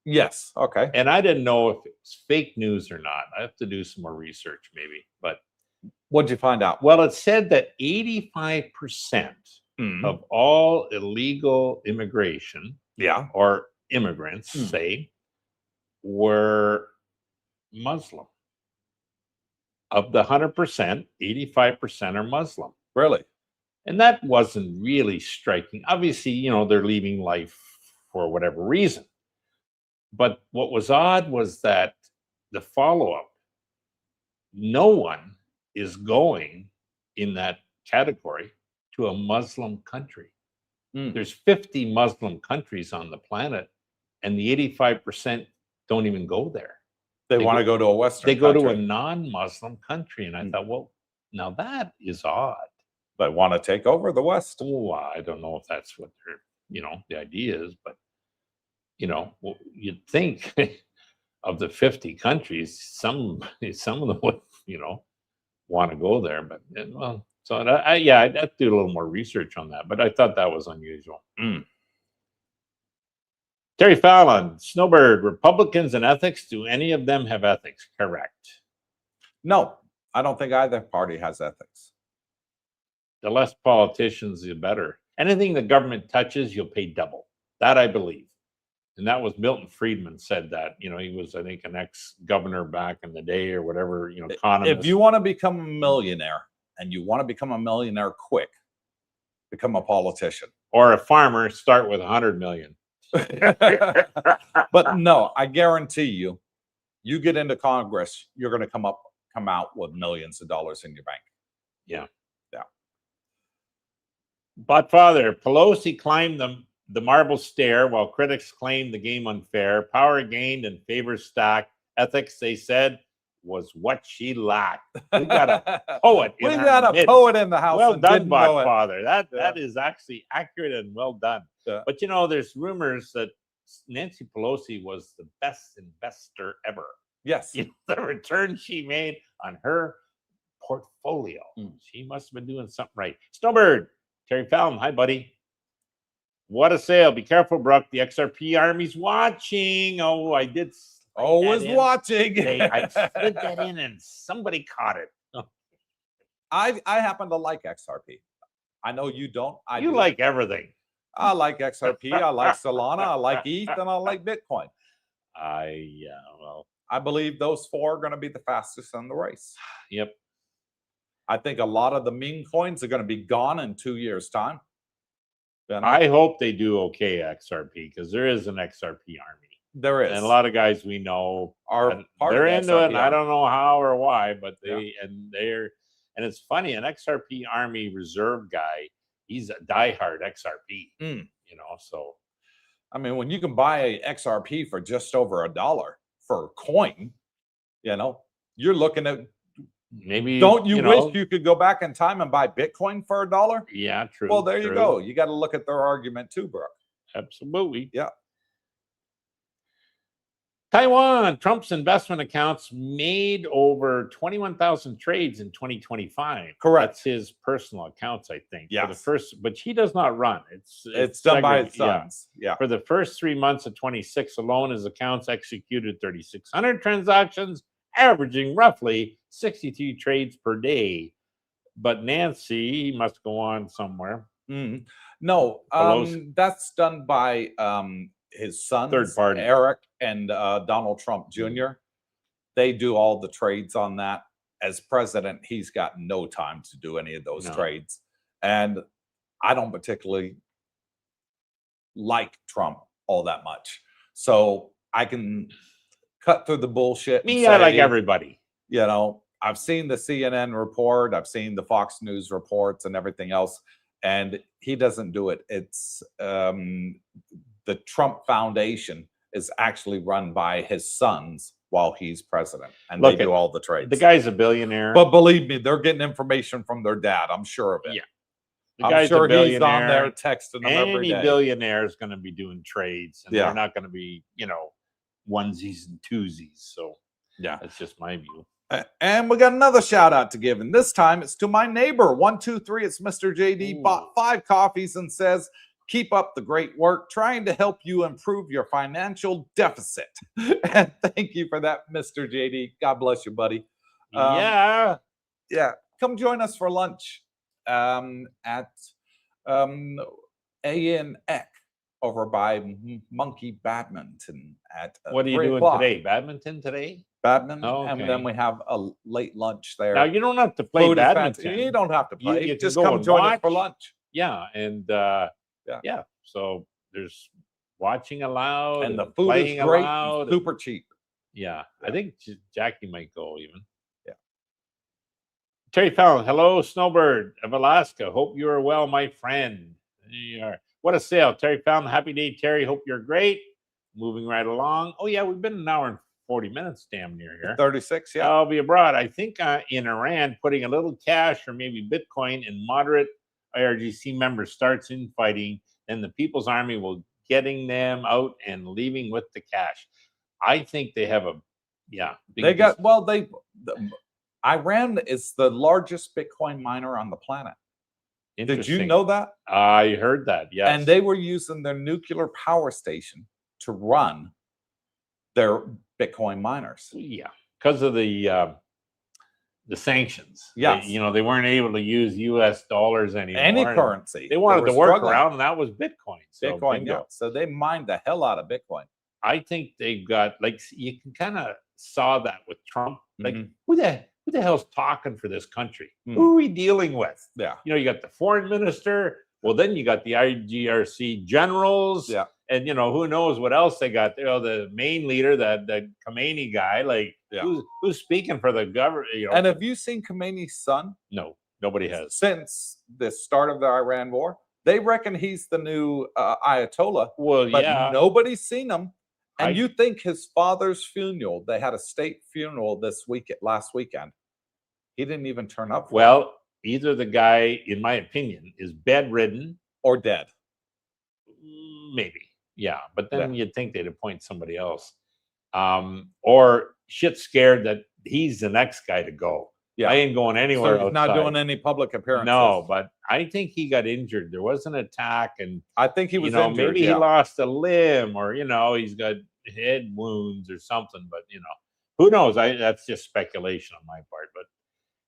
Yes. Okay. And I didn't know if it's fake news or not. I have to do some more research maybe. But what'd you find out? Well, it said that 85% of all illegal immigration, or immigrants, say, were Muslim. Of the 100%, 85% are Muslim. Really? And that wasn't really striking. Obviously, you know, they're leaving life for whatever reason. But what was odd was that the follow-up, no one is going in that category to a Muslim country. There's 50 Muslim countries on the planet, and the 85% don't even go there. They want to go to a Western country. They go to a country. non-Muslim country. And I thought, well, now that is odd. They want to take over the West. Oh, I don't know if that's what their, you know, the idea is, but, you know, well, you'd think of the 50 countries, some of them would, you know, want to go there. But, well, so I'd have to do a little more research on that. But I thought that was unusual. Terry Fallon, Snowbird, Republicans and ethics, do any of them have ethics? Correct. No, I don't think either party has ethics. The less politicians, the better. Anything the government touches, you'll pay double. That I believe. And that was Milton Friedman said that. You know, he was, I think, an ex-governor back in the day or whatever, you know, economist. If you want to become a millionaire and you want to become a millionaire quick, become a politician. Or a farmer, start with 100 million. But no, I guarantee you, you get into Congress, you're going to come out with millions of dollars in your bank. Yeah. But Father, Pelosi climbed the marble stair while critics claimed the game unfair. Power gained and favor stacked. Ethics, they said, was what she lacked. We got a poet. We got a poet in the house. Well done, Father. That is actually accurate and well done. Yeah. But you know, there's rumors that Nancy Pelosi was the best investor ever. Yes. You know, the return she made on her portfolio. She must have been doing something right. Snowbird, Terry Fallon, hi, buddy. What a sale. Be careful, Brooke. The XRP army's watching. Oh, I did. Always watching. I slid that in and somebody caught it. I happen to like XRP. I know you don't. You like everything. I like XRP. I like Solana. I like ETH, and I like Bitcoin. Well, I believe those four are going to be the fastest in the race. Yep. I think a lot of the meme coins are going to be gone in 2 years' time. I hope they do okay, XRP, because there is an XRP army. There is. And a lot of guys we know they're into it. And I don't know how or why, but and it's funny, an XRP army reserve guy, he's a diehard XRP. You know, so I mean, when you can buy a XRP for just over $1 for a coin, you know, you're looking at maybe. Don't you wish you could go back in time and buy Bitcoin for $1? Yeah, true. Well, there you go. You got to look at their argument too, Brooke. Absolutely. Yeah. Taiwan, Trump's investment accounts made over 21,000 trades in 2025. Correct. That's his personal accounts, I think. Yes. For the first, but he does not run. It's done by his yeah. sons. Yeah. For the first 3 months of 26 alone, his accounts executed 3,600 transactions, averaging roughly 63 trades per day. But Nancy must go on somewhere. No, Pelosi. that's done by his sons, Third party. Eric and Donald Trump Jr. They do all the trades on that. As president, he's got no time to do any of those trades. And I don't particularly like Trump all that much. So I can cut through the bullshit. Me, I like everybody. You know, I've seen the CNN report, I've seen the Fox News reports and everything else, and he doesn't do it. It's the Trump Foundation is actually run by his sons while he's president, and they do all the trades. The guy's a billionaire. But believe me, they're getting information from their dad. I'm sure of it. Yeah. I'm sure he's on there texting them every day. Any billionaire is going to be doing trades, and they're not going to be, you know, onesies and twosies. So yeah, that's just my view. And we got another shout out to give, and this time it's to my neighbor. 123. It's Mr. JD. Bought 5 coffees and says, "Keep up the great work, trying to help you improve your financial deficit." And thank you for that, Mr. JD. God bless you, buddy. Yeah. Come join us for lunch at A&Ek over by Monkey Badminton at what are you doing today? Badminton today? Badminton, and then we have a late lunch there. Now you don't have to play badminton. You don't have to play. You just come join us for lunch. Yeah, and yeah. So there's watching allowed, and the food is great, and super cheap. Yeah, I think Jackie might go even. Yeah. Terry Fallon, hello, Snowbird of Alaska. Hope you are well, my friend. There you are. What a sale, Terry Fallon. Happy day, Terry. Hope you're great. Moving right along. Oh yeah, we've been an hour and 40 minutes damn near here. 36, yeah. I'll be abroad. I think in Iran, putting a little cash or maybe Bitcoin in moderate IRGC members starts infighting, then the People's Army will getting them out and leaving with the cash. I think they have Iran is the largest Bitcoin miner on the planet. Did you know that? I heard that, yes. And they were using their nuclear power station to run their Bitcoin miners. Yeah, because of the sanctions. Yes. They weren't able to use US dollars anymore. Any currency. They wanted to work around, and that was Bitcoin. So Bitcoin, yeah. So they mined the hell out of Bitcoin. I think they've got, like, you can kind of saw that with Trump. Like, who the hell's talking for this country? Who are we dealing with? Yeah. You got the foreign minister. Well, then you got the IGRC generals. Yeah. And, who knows what else they got. The main leader, the Khomeini guy, like, who's speaking for the government? And have you seen Khomeini's son? No, nobody has. Since the start of the Iran war, they reckon he's the new Ayatollah. Well, but nobody's seen him. And you think his father's funeral, they had a state funeral last weekend. He didn't even turn up. Well, either the guy, in my opinion, is bedridden or dead. Maybe. Yeah. But then you'd think they'd appoint somebody else. Or shit scared that he's the next guy to go. Yeah. I ain't going anywhere. So he's not doing any public appearances. No, but I think he got injured. There was an attack, and I think he was injured. Maybe he lost a limb, or he's got head wounds or something. But who knows? That's just speculation on my part. But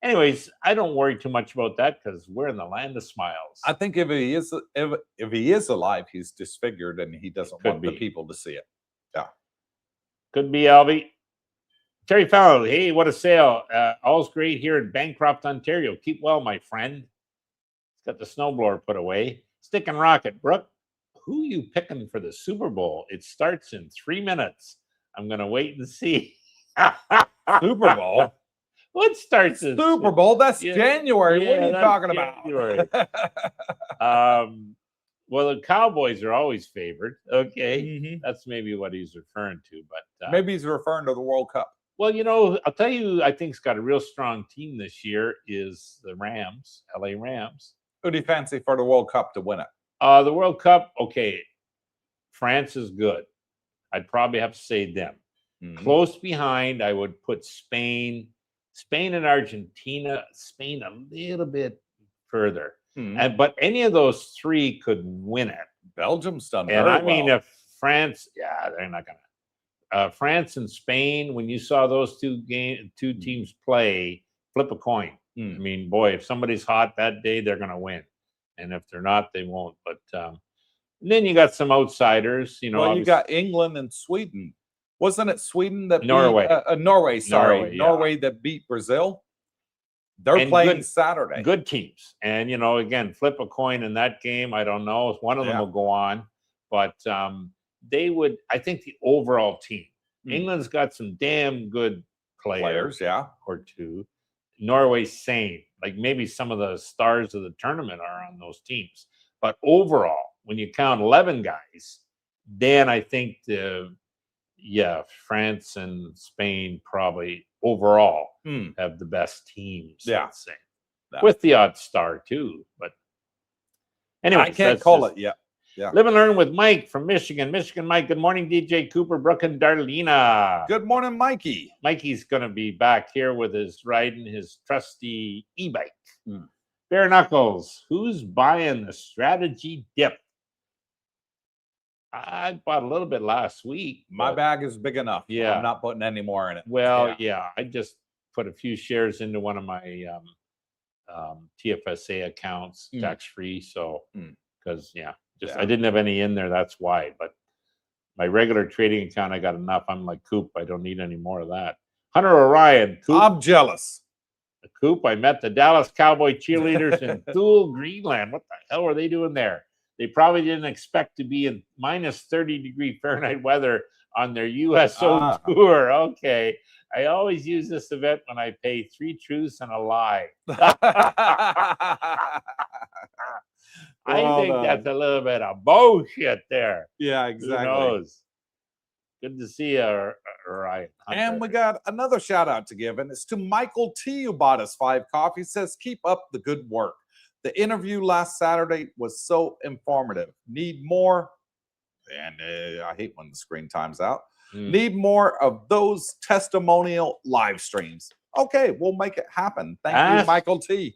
anyways, I don't worry too much about that because we're in the land of smiles. I think if he is alive, he's disfigured and he doesn't want the people to see it. Yeah, could be, Albie. Terry Fallon, hey, what a sale. All's great here in Bancroft, Ontario. Keep well, my friend. He's got the snowblower put away. Stick and rocket. Brooke, who you picking for the Super Bowl? It starts in 3 minutes. I'm going to wait and see. Super Bowl? What starts in Super Bowl? That's January. What are you talking about? Well, the Cowboys are always favored. Okay. That's maybe what he's referring to. But maybe he's referring to the World Cup. Well, I'll tell you, I think's got a real strong team this year is the Rams, LA Rams. Who do you fancy for the World Cup to win it? The World Cup, okay. France is good. I'd probably have to say them. Close behind, I would put Spain and Argentina, Spain a little bit further. But any of those three could win it. Belgium's done And very I mean, well. if France, they're not gonna. France and Spain, when you saw those two teams play, flip a coin. I mean, boy, if somebody's hot that day, they're gonna win, and if they're not, they won't. But and then you got some outsiders. You know, well, you got England and Sweden. Wasn't it Sweden that Norway? Beat, Norway, sorry, Norway yeah. that beat Brazil. They're playing Saturday. Good teams, and you know, again, flip a coin in that game. I don't know if one of them will go on, but they would. I think the overall team. England's got some damn good players, or two. Norway's same. Like maybe some of the stars of the tournament are on those teams, but overall, when you count 11 guys, then I think France and Spain probably overall have the best teams. Let's say, with the odd star too. But anyway, I can't call it yet. Yeah. Live and learn with Mike from Michigan. Mike, good morning, DJ Cooper, Brooke, and Darlena. Good morning, Mikey. Mikey's going to be back here with riding his trusty e-bike. Bare Knuckles, who's buying the strategy dip? I bought a little bit last week. My bag is big enough. I'm not putting any more in it. Well, I just put a few shares into one of my TFSA accounts, tax-free. So, because, I didn't have any in there. That's why. But my regular trading account, I got enough. I'm like, Coop, I don't need any more of that. Hunter Orion. Coop, I'm jealous. Coop, I met the Dallas Cowboy cheerleaders in Thule, Greenland. What the hell were they doing there? They probably didn't expect to be in minus 30-degree Fahrenheit weather on their USO tour. Okay. I always use this event when I pay 3 truths and a lie. I think that's a little bit of bullshit there. Yeah, exactly. Who knows? Good to see you, Ryan. And we got another shout out to give, and it's to Michael T, who bought us 5 coffee. Says, keep up the good work. The interview last Saturday was so informative. Need more, and I hate when the screen times out. Need more of those testimonial live streams. Okay, we'll make it happen. Thank you, Michael T.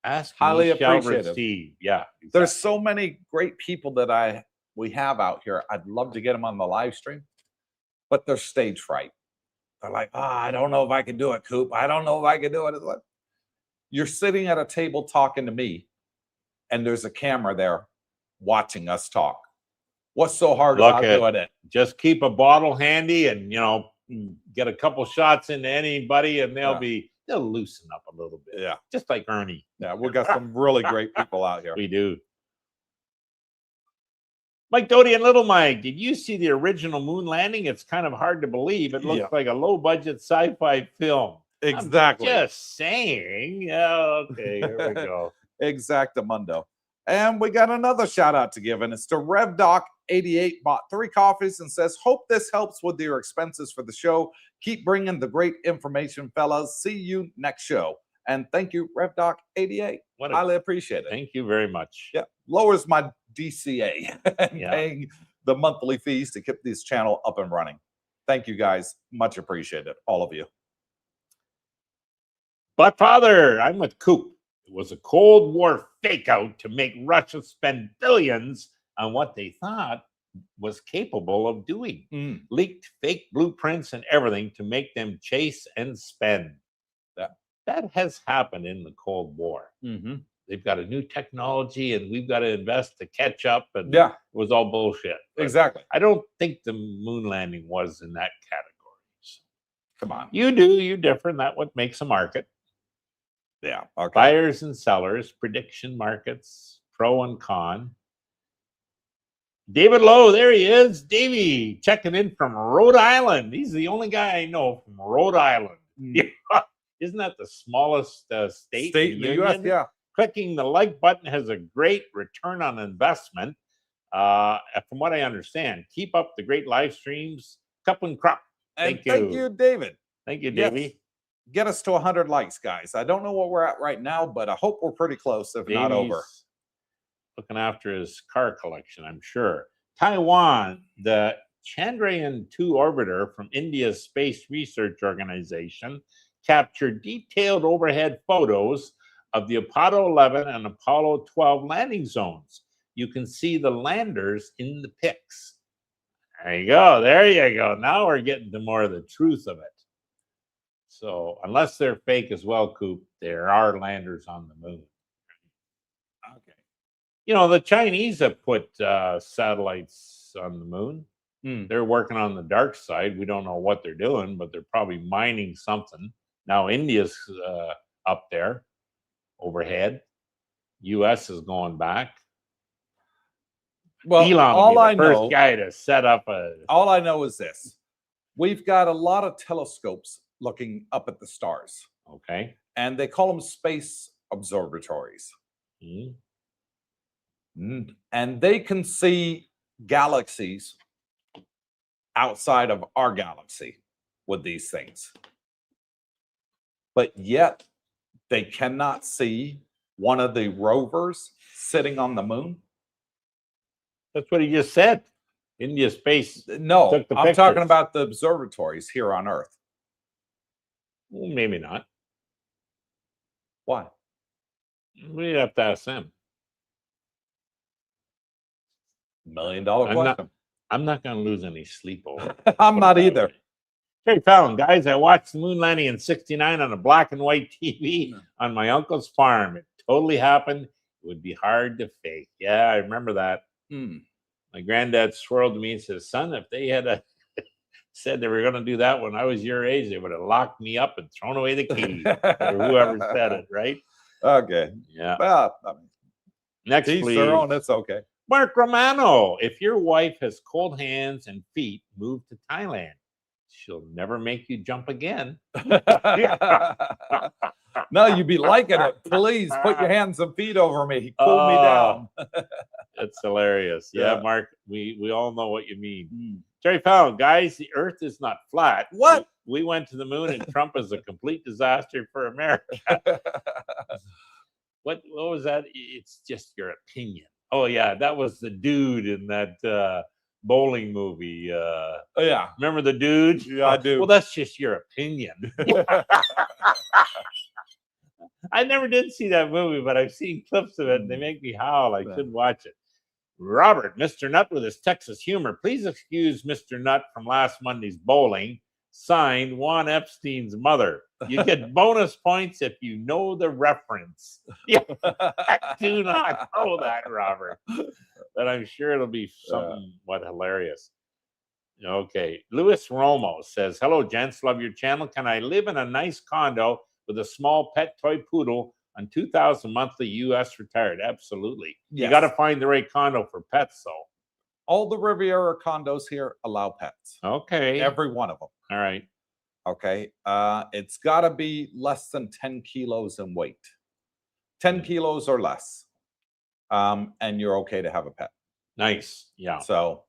Highly appreciative. Yeah, exactly. There's so many great people that we have out here. I'd love to get them on the live stream, but they're stage fright. They're like, I don't know if I can do it, Coop. I don't know if I can do it. It's like, you're sitting at a table talking to me, and there's a camera there watching us talk. What's so hard about doing it? Just keep a bottle handy and, get a couple shots into anybody, and they'll loosen up a little bit. Yeah. Just like Ernie. Yeah, we've got some really great people out here. We do. Mike Doty and Little Mike, did you see the original moon landing? It's kind of hard to believe. It looks like a low-budget sci-fi film. Exactly. I'm just saying. Yeah, okay, here we go. Exactamundo. And we got another shout out to give, and it's to RevDoc88, bought 3 coffees and says, hope this helps with your expenses for the show. Keep bringing the great information, fellas. See you next show. And thank you, RevDoc88. Highly appreciate it. Thank you very much. Yeah, lowers my DCA and paying the monthly fees to keep this channel up and running. Thank you, guys. Much appreciated, all of you. But Father, I'm with Coop. It was a Cold War fake out to make Russia spend billions on what they thought was capable of doing. Leaked fake blueprints and everything to make them chase and spend. That has happened in the Cold War. They've got a new technology, and we've got to invest to catch up. And it was all bullshit. But exactly. I don't think the moon landing was in that category. So, come on. You do. You're different. That's what makes a market. Yeah. Okay. Buyers and sellers, prediction markets, pro and con. David Lowe, there he is. Davey checking in from Rhode Island. He's the only guy I know from Rhode Island. Isn't that the smallest state in the U.S.? Yeah. Clicking the like button has a great return on investment. From what I understand, keep up the great live streams. Cup and crop. Thank you, David. Thank you, Davey. Yes. Get us to 100 likes, guys. I don't know what we're at right now, but I hope we're pretty close, if not over. Looking after his car collection, I'm sure. Taiwan, the Chandrayaan-2 orbiter from India's Space Research Organization captured detailed overhead photos of the Apollo 11 and Apollo 12 landing zones. You can see the landers in the pics. There you go. There you go. Now we're getting to more of the truth of it. So unless they're fake as well, Coop, there are landers on the moon. Okay. You know, the Chinese have put satellites on the moon. They're working on the dark side. We don't know what they're doing, but they're probably mining something. Now India's up there overhead. U.S. is going back. Well, Elon all will be I the first know, guy to set up a. all I know is this: we've got a lot of telescopes looking up at the stars. Okay. And they call them space observatories. And they can see galaxies outside of our galaxy with these things. But yet they cannot see one of the rovers sitting on the moon. That's what he just said. India Space. No, took the I'm pictures. talking about the observatories here on Earth. Well, maybe not. Why? We have to ask them. $1 million question. I'm not going to lose any sleep over it. I'm not either. Terry Fallon, guys, I watched the moon landing in '69 on a black and white TV on my uncle's farm. It totally happened. It would be hard to fake. Yeah, I remember that. My granddad swirled to me and said, son, if they had said they were going to do that when I was your age, they would have locked me up and thrown away the key. Or whoever said it, right? Okay. Yeah. Well, I mean, next, please. Their own, that's okay. Mark Romano, if your wife has cold hands and feet, move to Thailand. She'll never make you jump again. No, you'd be liking it. Please put your hands and feet over me. Cool me down. That's hilarious. Yeah, Mark, we all know what you mean. Terry Fallon, guys, the earth is not flat. What? We went to the moon and Trump is a complete disaster for America. What was that? It's just your opinion. Oh, yeah, that was the dude in that bowling movie. Oh, yeah. Remember the dude? Yeah, I do. Well, that's just your opinion. I never did see that movie, but I've seen clips of it, and they make me howl. I should watch it. Robert, Mr. Nutt with his Texas humor. Please excuse Mr. Nutt from last Monday's bowling. Signed, Juan Epstein's mother. You get bonus points if you know the reference. Yeah, I do not know that, Robert. But I'm sure it'll be somewhat hilarious. Okay. Louis Romo says, hello, gents. Love your channel. Can I live in a nice condo with a small pet toy poodle on $2,000 monthly U.S. retired? Absolutely. Yes. You got to find the right condo for pets, though. All the Riviera condos here allow pets. Okay. Every one of them. All right. Okay. It's got to be less than 10 kilos in weight. 10 kilos or less. And you're okay to have a pet. Nice. Yeah. So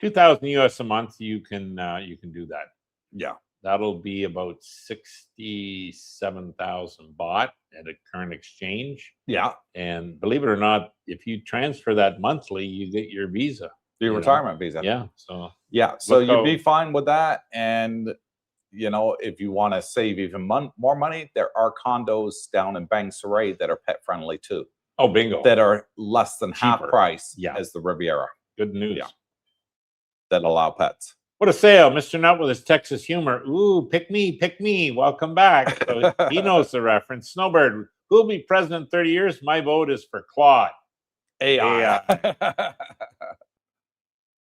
$2,000 US a month, you can do that. Yeah. That'll be about 67,000 baht at a current exchange. Yeah. And believe it or not, if you transfer that monthly, you get your visa. Your retirement visa. Yeah. So so you'd be fine with that. And if you want to save even more money, there are condos down in Bang Saray that are pet friendly too. Oh, bingo. That are less than half price as the Riviera. Good news. Yeah. That allow pets. What a sale. Mr. Nutt with his Texas humor. Ooh, pick me. Welcome back. So he knows the reference. Snowbird, who'll be president in 30 years? My vote is for Claude. AI.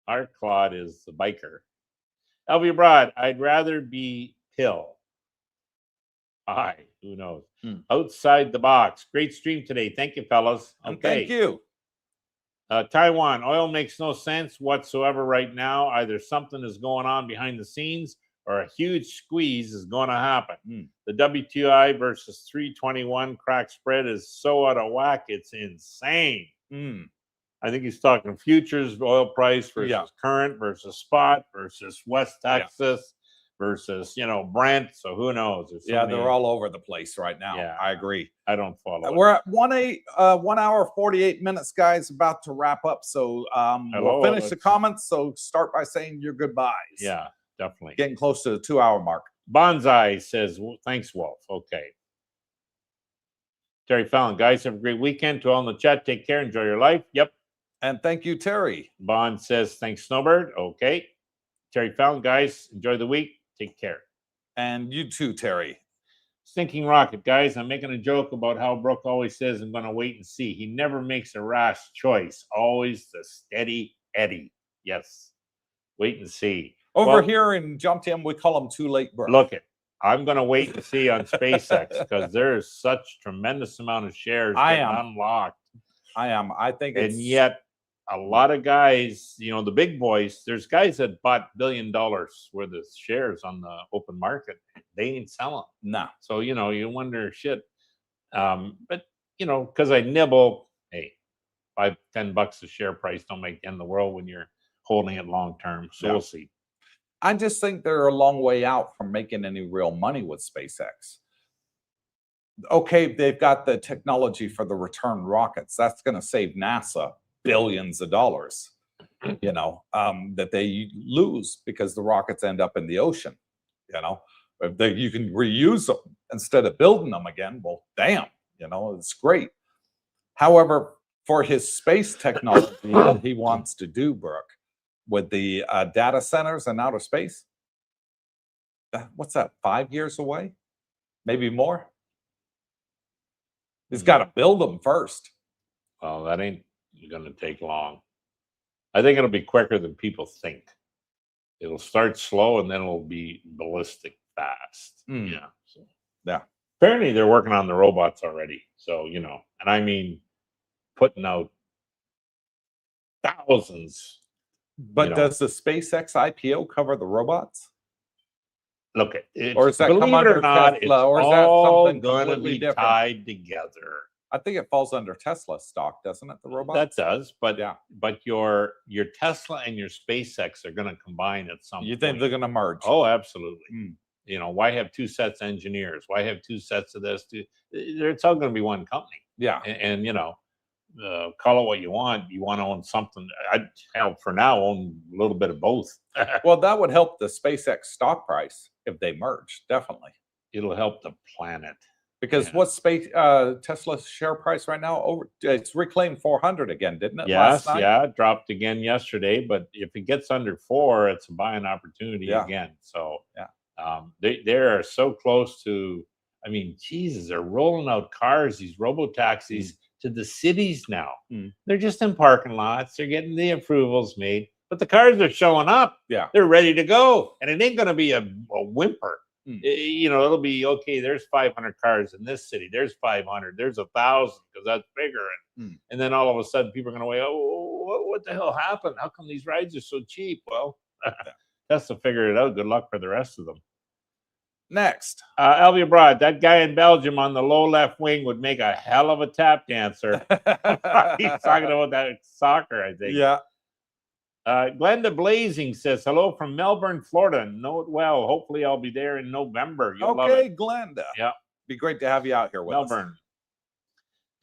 Our Claude is the biker. LV Abroad, I'd rather be Pill. Hi, who knows? Outside the box. Great stream today. Thank you, fellas. Okay. Thank you. Taiwan, oil makes no sense whatsoever right now. Either something is going on behind the scenes or a huge squeeze is going to happen. The WTI versus 321 crack spread is so out of whack, it's insane. I think he's talking futures oil price versus current versus spot versus West Texas versus, you know, Brent. So who knows? There's so Yeah, many- they're all over the place right now. Yeah. I agree. I don't follow. We're at 1 hour 48 minutes, guys. About to wrap up. So we'll finish the comments. So start by saying your goodbyes. Yeah, definitely. Getting close to the 2 hour mark. Bonsai says, thanks, Wolf. Okay. Terry Fallon, guys, have a great weekend. To all in the chat, take care. Enjoy your life. Yep. And thank you, Terry. Bond says, thanks, Snowbird. Okay. Terry Fallon, guys, enjoy the week. Take care. And you too, Terry. Stinking Rocket, guys, I'm making a joke about how Brooke always says, I'm going to wait and see. He never makes a rash choice. Always the steady Eddie. Yes. Wait and see. Over here in Jump Team, we call him Too Late Brooke. Look it. I'm going to wait and see on SpaceX because there is such tremendous amount of shares unlocked. I am. I think it's... And yet, a lot of guys, you know, the big boys, there's guys that bought $1 billion worth of shares on the open market. They ain't selling. No. So, you know, you wonder, shit. But, you know, because I nibble, hey, $5-10 a share price don't make the end of the world when you're holding it long term. So we'll see. I just think they're a long way out from making any real money with SpaceX. Okay, they've got the technology for the return rockets. That's going to save NASA billions of dollars, you know, that they lose because the rockets end up in the ocean. You know, if you can reuse them instead of building them again. Well, damn, you know, it's great. However, for his space technology that he wants to do, Brooke, with the data centers in outer space, what's that, 5 years away? Maybe more? He's got to build them first. Well, that ain't going to take long. I think it'll be quicker than people think. It'll start slow and then it'll be ballistic fast. Yeah. So, yeah. Apparently they're working on the robots already. So, you know, and I mean, putting out thousands. But does the SpaceX IPO cover the robots? Look, or is that believe come it under or not, Tesla, it's or is that all something going to completely be different? tied together. I think it falls under Tesla stock, doesn't it? The robots. That does, but yeah. But your Tesla and your SpaceX are going to combine at some point. You think they're going to merge? Oh, absolutely. You know, why have two sets of engineers? Why have two sets of this? It's all going to be one company. Yeah. And you know, call it what you want. You want to own something. I'd help for now own a little bit of both. Well, that would help the SpaceX stock price if they merge. Definitely. It'll help the planet. Because what's Tesla's share price right now? It's reclaimed 400 again, didn't it? Yes, last night? yeah, it dropped again yesterday. But if it gets under 4, it's a buying opportunity again. So yeah, they are so close to. I mean, Jesus, they're rolling out cars, these robo taxis to the cities now. They're just in parking lots. They're getting the approvals made, but the cars are showing up. Yeah, they're ready to go, and it ain't going to be a whimper. You know, it'll be okay. There's 500 cars in this city. There's 500. There's 1,000 because that's bigger. And then all of a sudden, people are going to go, "Oh, what the hell happened? How come these rides are so cheap?" Well, that's to figure it out. Good luck for the rest of them. Next, Alvia Abroad, that guy in Belgium on the low left wing would make a hell of a tap dancer. He's talking about that soccer, I think. Yeah. Glenda Blazing says, hello from Melbourne, Florida. Know it well. Hopefully I'll be there in November. You'll love it. Glenda. Yeah. Be great to have you out here with Melbourne. us.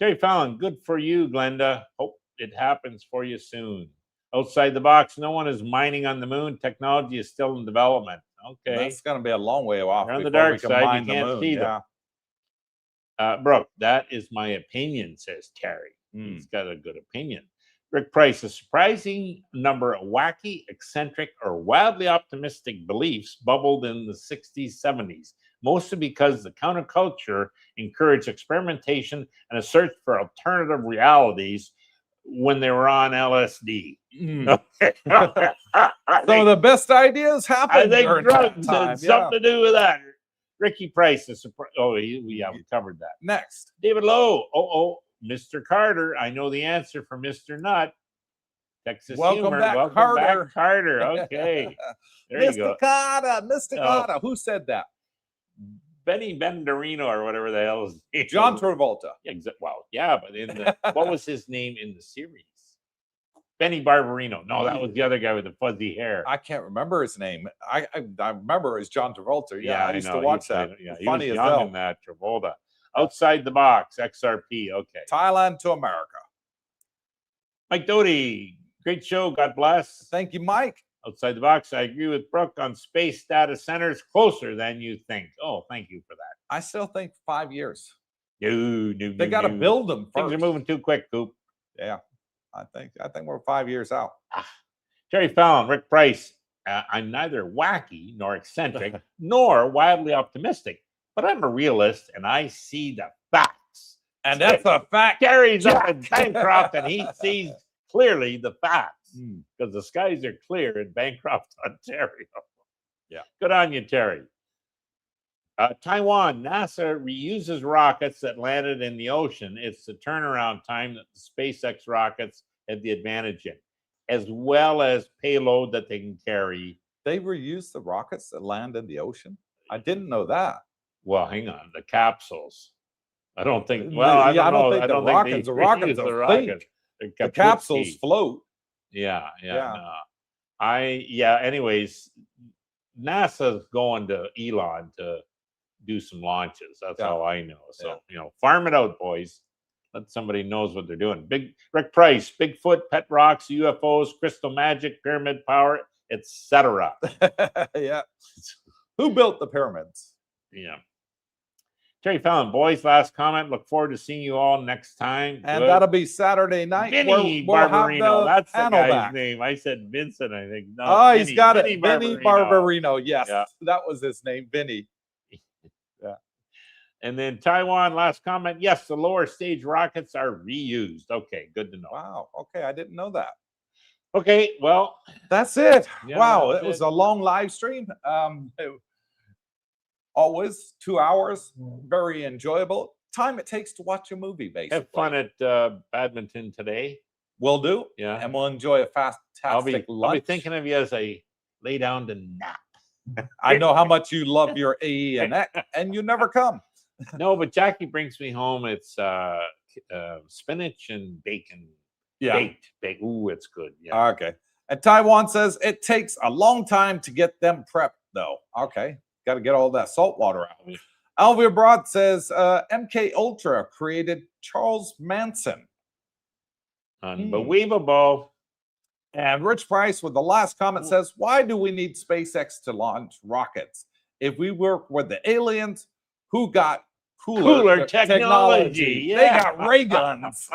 Terry Fallon, good for you, Glenda. Hope it happens for you soon. Outside the box, no one is mining on the moon. Technology is still in development. Okay. That's going to be a long way off. They're on the dark side. You can't see them. Brooke, that is my opinion, says Terry. He's got a good opinion. Rick Price, a surprising number of wacky, eccentric, or wildly optimistic beliefs bubbled in the 60s, 70s, mostly because the counterculture encouraged experimentation and a search for alternative realities when they were on LSD. Okay. Some of the best ideas happened. I think during drugs that time. had something to do with that. Ricky Price, a surprise. Oh, we covered that. Next, David Lowe. Mr. Carter, I know the answer for Mr. Nutt. Texas Welcome humor. back, Welcome Carter. back, Carter. Okay. There you go. Mr. Carter. Who said that? Benny Benderino or whatever the hell is his name. John Travolta. Well, yeah, but in the what was his name in the series? Benny Barbarino. No, that was the other guy with the fuzzy hair. I can't remember his name. I remember it was John Travolta. Yeah, I used to know. watch that. Yeah, he funny was as young hell. in that Travolta. Outside the box, XRP. Okay. Thailand to America. Mike Doty, great show. God bless. Thank you, Mike. Outside the box, I agree with Brooke on space data centers closer than you think. Oh, thank you for that. I still think 5 years. No, They got to build them first. Things are moving too quick, Coop. Yeah, I think we're 5 years out. Terry Fallon, Rick Price. I'm neither wacky nor eccentric nor wildly optimistic, but I'm a realist and I see the facts. And that's a fact. Terry's up in Bancroft and he sees clearly the facts because the skies are clear in Bancroft, Ontario. Yeah. Good on you, Terry. Taiwan, NASA reuses rockets that landed in the ocean. It's the turnaround time that the SpaceX rockets had the advantage in, as well as payload that they can carry. They reuse the rockets that land in the ocean? I didn't know that. Well, hang on. The capsules. I don't think. Well, I don't think the rockets. The rockets are rocket. The capsules float. Yeah. Anyways, NASA's going to Elon to do some launches. That's how I know. So farm it out, boys. Let somebody knows what they're doing. Big Rick Price, Bigfoot, pet rocks, UFOs, crystal magic, pyramid power, etc. Yeah. Who built the pyramids? Yeah. Terry Fallon, boys, last comment. Look forward to seeing you all next time. And that'll be Saturday night. Vinny Barbarino. That's the guy's name. I said Vincent, I think. No, he's got it. Vinny Barbarino. Yes, that was his name, Vinny. Yeah. And then Taiwan, last comment. Yes, the lower stage rockets are reused. Okay, good to know. Wow. Okay, I didn't know that. Okay, well. That's it. Yeah, wow, it was a long live stream. Always 2 hours, very enjoyable. Time it takes to watch a movie, basically. Have fun at badminton today. Will do. Yeah. And we'll enjoy a fantastic lunch. I'll be thinking of you as I lay down to nap. I know how much you love your AE and you never come. No, but Jackie brings me home. It's spinach and bacon. Yeah. Baked. Ooh, it's good. Yeah. Okay. And Taiwan says it takes a long time to get them prepped, though. Okay. Got to get all that salt water out. Alvia Broad says MK Ultra created Charles Manson. Unbelievable. And Rich Price with the last comment says, why do we need SpaceX to launch rockets? If we work with the aliens, who got cooler technology? Yeah. They got ray guns.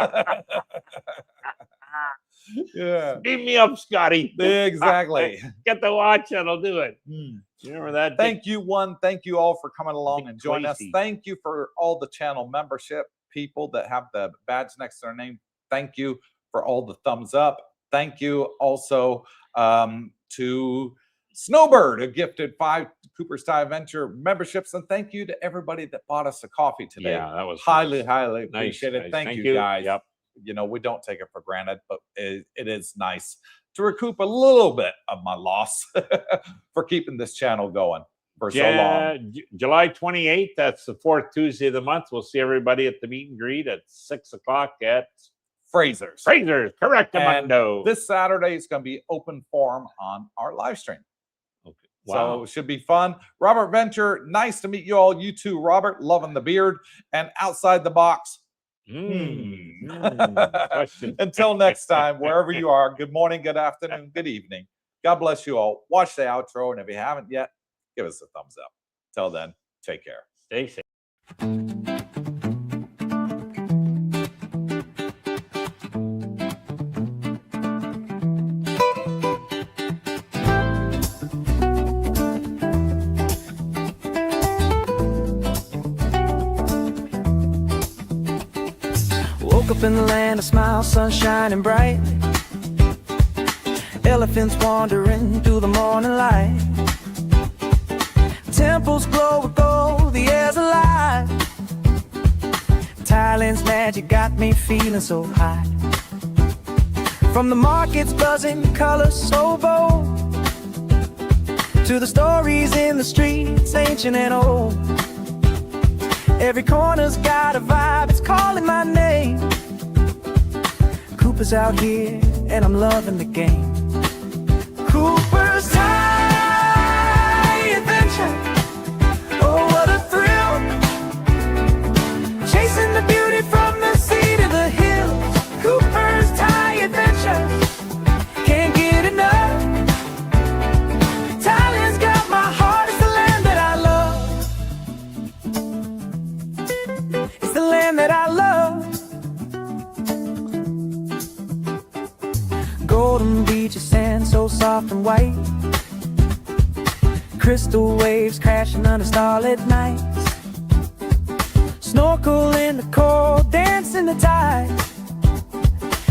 Yeah. Beam me up, Scotty. Exactly. Get the watch and I'll do it. You remember that? Thank you, Thank you all for coming along and joining us. Thank you for all the channel membership people that have the badge next to their name. Thank you for all the thumbs up. Thank you also to Snowbird, who gifted 5 Coopersthaiadventure memberships. And thank you to everybody that bought us a coffee today. Yeah, that was highly nice. appreciated. Nice. Thank you, guys. Yep. You know, we don't take it for granted, but it is nice to recoup a little bit of my loss for keeping this channel going for so long. July 28th, that's the 4th Tuesday of the month. We'll see everybody at the meet and greet at 6 o'clock at Fraser's. Correct, Amundo. This Saturday is going to be open forum on our live stream. Okay. Wow. So it should be fun. Robert Venture, nice to meet you all. You too, Robert. Loving the beard. And outside the box. Until next time, wherever you are, good morning, good afternoon, good evening. God bless you all. Watch the outro. And if you haven't yet, give us a thumbs up. Till then, take care. Stay safe. Up in the land of smiles, sun shining bright. Elephants wandering through the morning light. Temples glow with gold, the air's alive. Thailand's magic got me feeling so high. From the markets buzzing, colors so bold, to the stories in the streets, ancient and old. Every corner's got a vibe, it's calling my name. Cooper's out here, and I'm loving the game. Cooper's Thai Adventure. Oh, what a thrill! Chasing the beauty from the sea to the hills. Cooper's Thai Adventure. Can't get enough. Thailand's got my heart. It's the land that I love. It's the land that I love. Golden beaches, sand so soft and white. Crystal waves crashing under starlit nights. Snorkel in the cold, dance in the tide.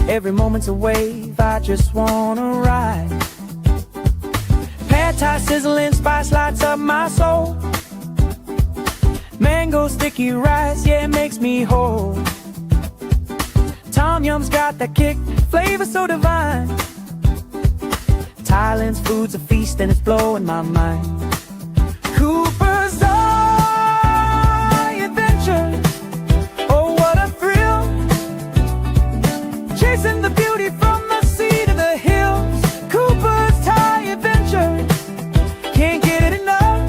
Every moment's a wave, I just wanna ride. Pad thai sizzling, spice lights up my soul. Mango sticky rice, yeah, it makes me whole. Tom Yum's got that kick, flavor so divine. Thailand's food's a feast and it's blowing my mind. Cooper's Thai Adventure. Oh, what a thrill! Chasing the beauty from the sea to the hills. Cooper's Thai Adventure. Can't get enough.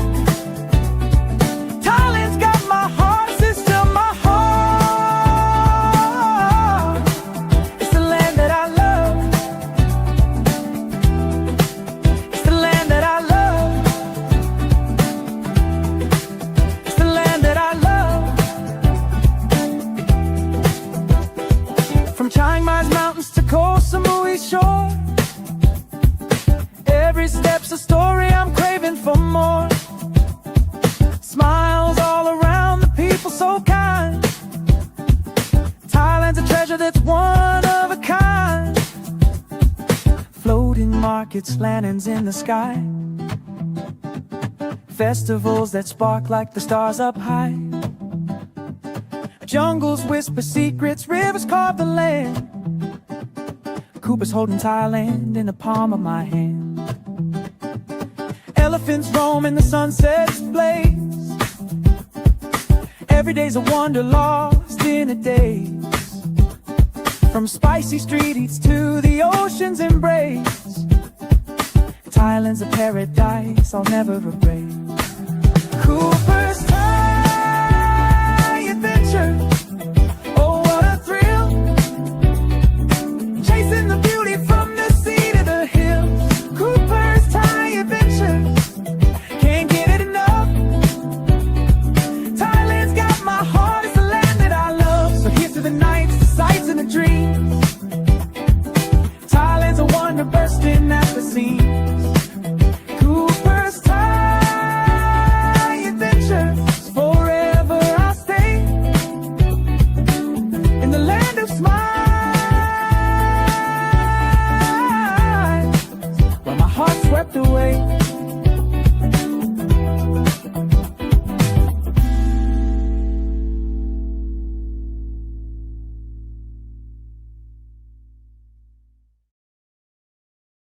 Thailand's got my heart, it's still my heart. It's the land that I love. It's the land that I love. It's the land that I love. From Chiang Mai's mountains to Koh Samui's shore, every step's a story, I'm craving for more. Smiles all around, the people so kind. Thailand's a treasure that's one of a kind. Floating markets, lanterns in the sky. Festivals that spark like the stars up high. Jungles whisper secrets, rivers carve the land. Cooper's holding Thailand in the palm of my hand. Elephants roam in the sunset's blaze. Every day's a wonder lost in a daze. From spicy street eats to the ocean's embrace. Thailand's a paradise I'll never erase. Cooper's